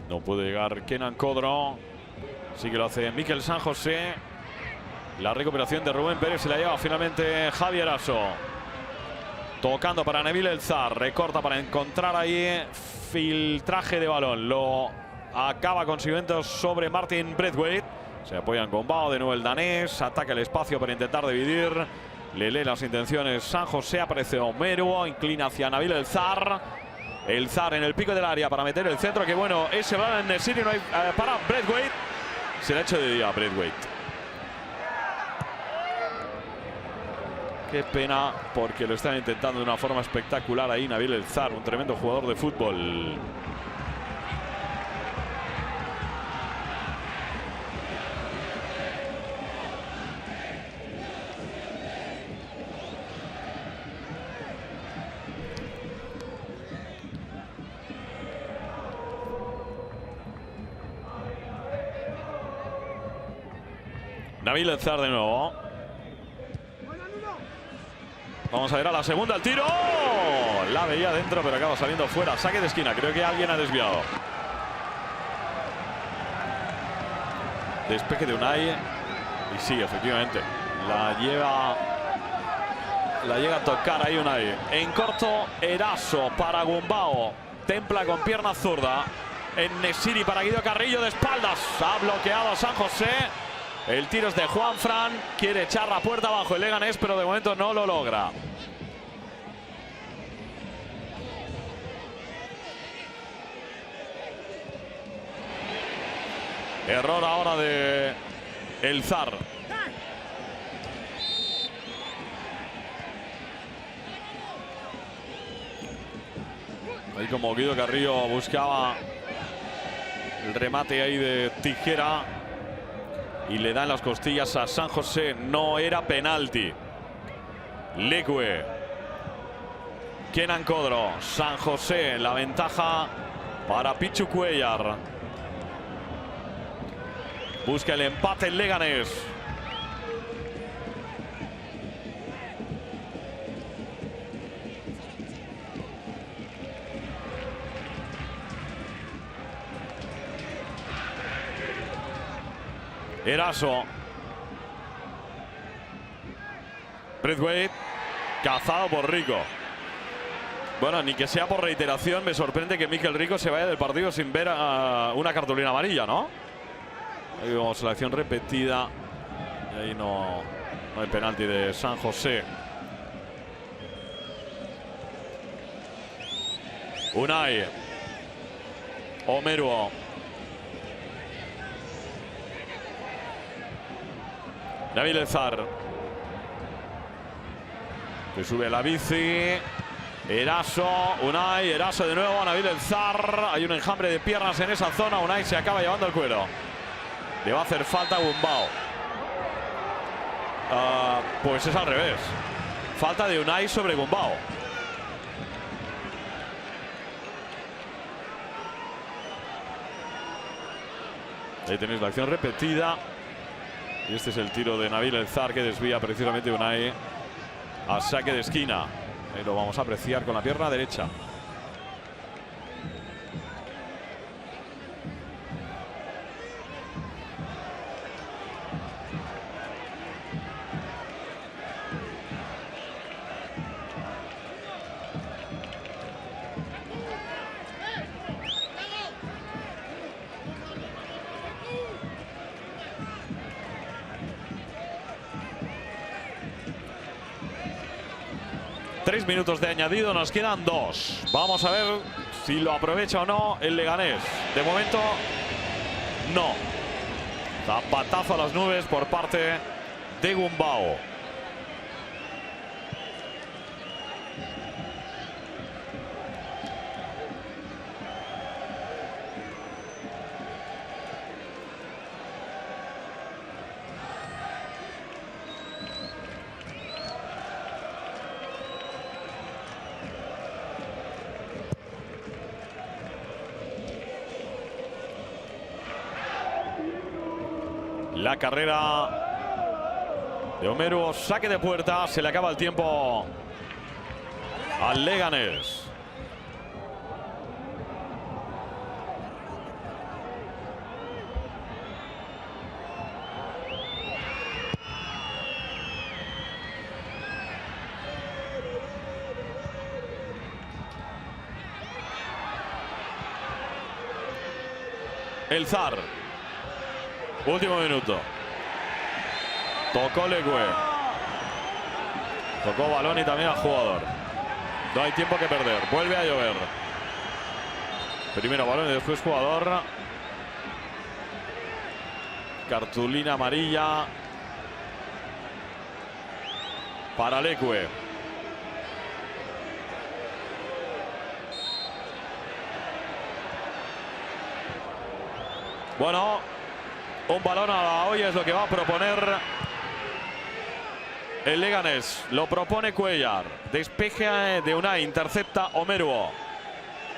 No puede llegar Kenan Codro. Sí que lo hace Mikel San José. La recuperación de Rubén Pérez se la lleva finalmente Javier Aso. Tocando para Nabil El Zar. Recorta para encontrar ahí filtraje de balón. Lo acaba consiguiendo sobre Martin Braithwaite. Se apoyan con Bao. De nuevo el danés. Ataca el espacio para intentar dividir. Le lee las intenciones San José. Aparece Homero. Inclina hacia Nabil El Zar. El Zar en el pico del área para meter el centro. Que bueno, ese balón en el sitio no hay para Braithwaite. Se le ha hecho de día a Braithwaite. Qué pena, porque lo están intentando de una forma espectacular ahí Nabil El Zar, un tremendo jugador de fútbol. Nabil El Zar de nuevo. Vamos a ver a la segunda, el tiro. La veía dentro, pero acaba saliendo fuera. Saque de esquina, creo que alguien ha desviado. Despeje de Unai. Y sí, efectivamente. La llega a tocar ahí Unai. En corto, Eraso para Gumbao. Templa con pierna zurda. En Nesiri para Guido Carrillo de espaldas. Ha bloqueado a San José. El tiro es de Juanfran. Quiere echar la puerta abajo el Leganés, pero de momento no lo logra. Error ahora de El Zar. Ahí como Guido Carrillo buscaba el remate ahí de tijera. Y le dan las costillas a San José. No era penalti. Leque. Kenan Codro. San José. La ventaja para Pichu Cuellar. Busca el empate el Leganés. Eraso. Braithwaite. Cazado por Rico. Bueno, ni que sea por reiteración, me sorprende que Mikel Rico se vaya del partido sin ver una cartulina amarilla, ¿no? Ahí vemos la acción repetida. Y ahí no hay penalti de San José. Unai. Omeruo. Nabil El Zar. Se sube la bici. Eraso, Unai, Eraso de nuevo, Nabil El Zar. Hay un enjambre de piernas en esa zona. Unai se acaba llevando el cuero. Le va a hacer falta a Gumbau. Pues es al revés. Falta de Unai sobre Gumbau. Ahí tenéis la acción repetida. Y este es el tiro de Nabil El Zar que desvía precisamente Unai a saque de esquina. Ahí lo vamos a apreciar con la pierna derecha. Tres minutos de añadido, nos quedan 2. Vamos a ver si lo aprovecha o no el Leganés. De momento, no. Zapatazo a las nubes por parte de Gumbau. La carrera de Omeruo, saque de puerta, se le acaba el tiempo al Leganés. El Zar. Último minuto. Tocó Leque. Tocó balón y también al jugador. No hay tiempo que perder. Vuelve a llover. Primero balón y después jugador. Cartulina amarilla para Leque. Bueno, un balón a la olla es lo que va a proponer el Leganés. Lo propone Cuellar. Despeje de Unai, intercepta Omeruo.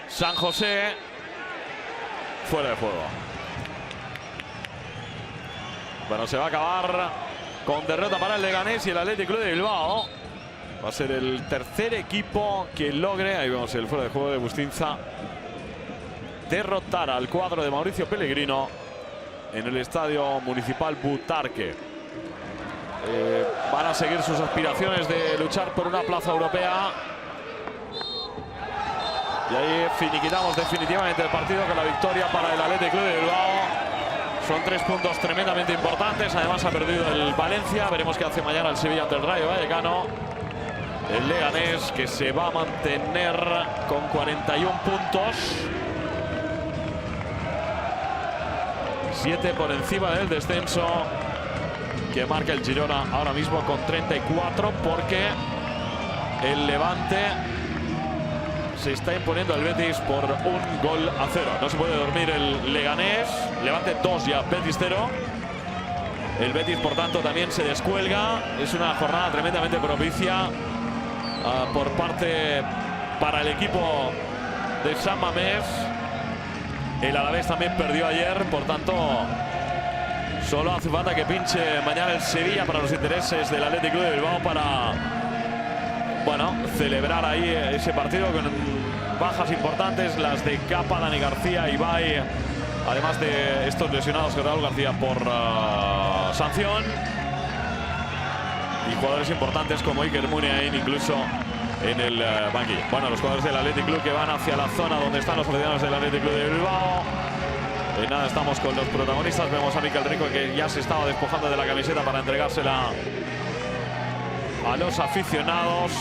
San José fuera de juego. Bueno, se va a acabar con derrota para el Leganés y el Athletic Club de Bilbao. Va a ser el tercer equipo que logre, ahí vemos el fuera de juego de Bustinza, derrotar al cuadro de Mauricio Pellegrino en el Estadio Municipal Butarque. Van a seguir sus aspiraciones de luchar por una plaza europea. Y ahí finiquitamos definitivamente el partido con la victoria para el Athletic Club de Bilbao. Son 3 puntos tremendamente importantes. Además ha perdido el Valencia. Veremos qué hace mañana el Sevilla ante el Rayo Vallecano. El Leganés, que se va a mantener con 41 puntos. 7 por encima del descenso que marca el Girona ahora mismo con 34, porque el Levante se está imponiendo al Betis por 1-0. No se puede dormir el Leganés. Levante 2 ya, Betis 0. El Betis, por tanto, también se descuelga. Es una jornada tremendamente propicia por parte para el equipo de San Mamés. El Alavés también perdió ayer, por tanto, solo hace falta que pinche mañana el Sevilla para los intereses del Athletic Club de Bilbao para, bueno, celebrar ahí ese partido con bajas importantes, las de Capa, Dani García, Ibai, además de estos lesionados que Raúl García por sanción, y jugadores importantes como Iker Muniain incluso en el banquillo. Bueno, los jugadores del Athletic Club que van hacia la zona donde están los aficionados del Athletic Club de Bilbao. Nada, estamos con los protagonistas. Vemos a Mikel Rico, que ya se estaba despojando de la camiseta para entregársela a los aficionados.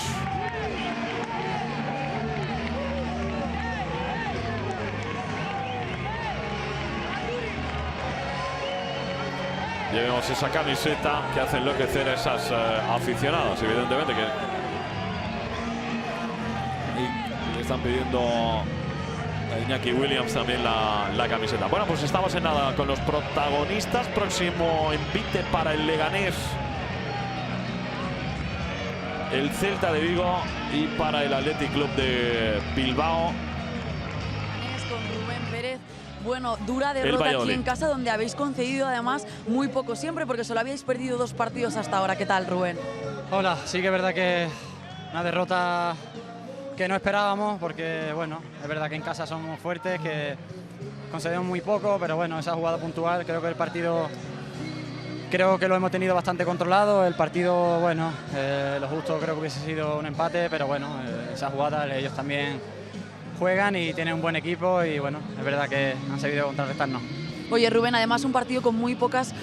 Y vemos esa camiseta que hace enloquecer a esas aficionadas, evidentemente, que y le están pidiendo a Iñaki Williams también la camiseta. Bueno, pues estamos en nada con los protagonistas. Próximo envite para el Leganés, el Celta de Vigo, y para el Athletic Club de Bilbao. Con Rubén Pérez. Bueno, dura derrota aquí en casa, donde habéis concedido además muy poco siempre, porque solo habéis perdido 2 partidos hasta ahora. ¿Qué tal, Rubén? Hola, sí que es verdad que una derrota que no esperábamos, porque bueno, es verdad que en casa somos fuertes, que concedemos muy poco, pero bueno, esa jugada puntual, creo que el partido, creo que lo hemos tenido bastante controlado. El partido, bueno, lo justo creo que hubiese sido un empate, pero bueno, esa jugada ellos también juegan y tienen un buen equipo y bueno, es verdad que han sabido contrarrestarnos. Oye, Rubén, además un partido con muy pocas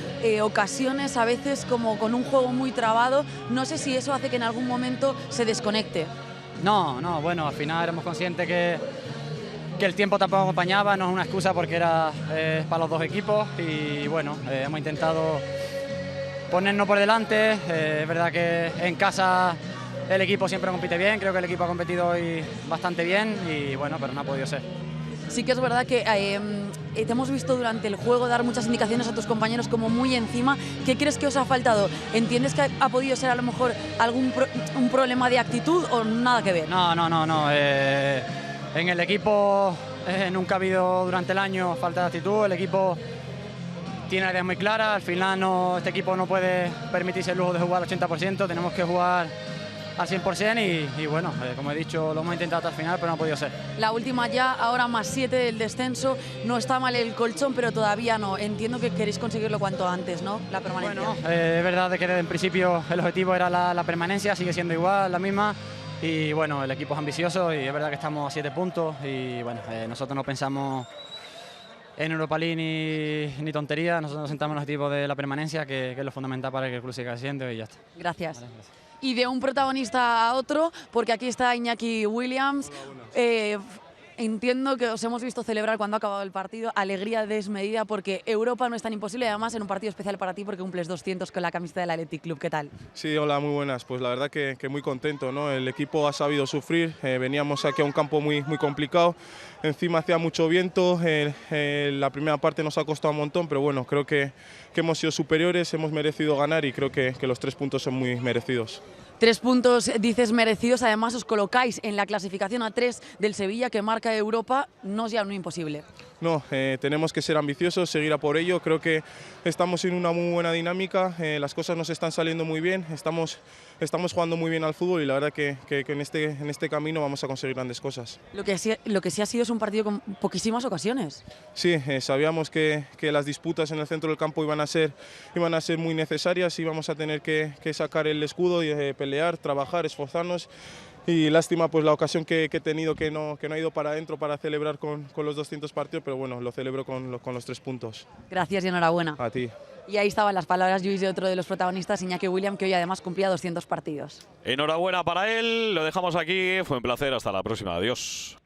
ocasiones, a veces como con un juego muy trabado. No sé si eso hace que en algún momento se desconecte. No, bueno, al final éramos conscientes que el tiempo tampoco acompañaba, no es una excusa porque era para los 2 equipos y bueno, hemos intentado ponernos por delante. Es verdad que en casa el equipo siempre compite bien, creo que el equipo ha competido hoy bastante bien y bueno, pero no ha podido ser. Sí que es verdad que te hemos visto durante el juego dar muchas indicaciones a tus compañeros como muy encima. ¿Qué crees que os ha faltado? ¿Entiendes que ha podido ser a lo mejor un problema de actitud o nada que ver? No. En el equipo nunca ha habido durante el año falta de actitud. El equipo tiene la idea muy clara. Al final este equipo no puede permitirse el lujo de jugar al 80%. Tenemos que jugar al 100% y bueno, como he dicho, lo hemos intentado hasta el final, pero no ha podido ser. La última ya, ahora +7 del descenso. No está mal el colchón, pero todavía no. Entiendo que queréis conseguirlo cuanto antes, ¿no? La permanencia. Bueno, es verdad que en principio el objetivo era la permanencia, sigue siendo igual, la misma. Y bueno, el equipo es ambicioso y es verdad que estamos a 7 puntos y bueno, nosotros no pensamos en Europa League ni tonterías. Nosotros nos centramos en el objetivo de la permanencia, que es lo fundamental para que el club siga creciendo y ya está. Gracias. Vale, gracias. Y de un protagonista a otro, porque aquí está Iñaki Williams. Entiendo que os hemos visto celebrar cuando ha acabado el partido, alegría desmedida, porque Europa no es tan imposible, además en un partido especial para ti porque cumples 200 con la camiseta del Athletic Club. ¿Qué tal? Sí, hola, muy buenas. Pues la verdad que muy contento, ¿no? El equipo ha sabido sufrir, veníamos aquí a un campo muy complicado, encima hacía mucho viento, la primera parte nos ha costado un montón, pero bueno, creo que hemos sido superiores, hemos merecido ganar y creo que los 3 puntos son muy merecidos. 3 puntos, dices, merecidos. Además, os colocáis en la clasificación a 3 del Sevilla, que marca Europa. No es ya un imposible. No, tenemos que ser ambiciosos, seguir a por ello. Creo que estamos en una muy buena dinámica, las cosas nos están saliendo muy bien, estamos jugando muy bien al fútbol y la verdad que en este camino vamos a conseguir grandes cosas. Lo que sí ha sido es un partido con poquísimas ocasiones. Sí, sabíamos que las disputas en el centro del campo iban a ser muy necesarias, íbamos a tener que sacar el escudo y pelear, trabajar, esforzarnos. Y lástima pues la ocasión que he tenido que no ha ido para adentro para celebrar con los 200 partidos, pero bueno, lo celebro con los 3 puntos. Gracias y enhorabuena. A ti. Y ahí estaban las palabras, Lluís, de otro de los protagonistas, Iñaki Williams, que hoy además cumplía 200 partidos. Enhorabuena para él, lo dejamos aquí, fue un placer, hasta la próxima, adiós.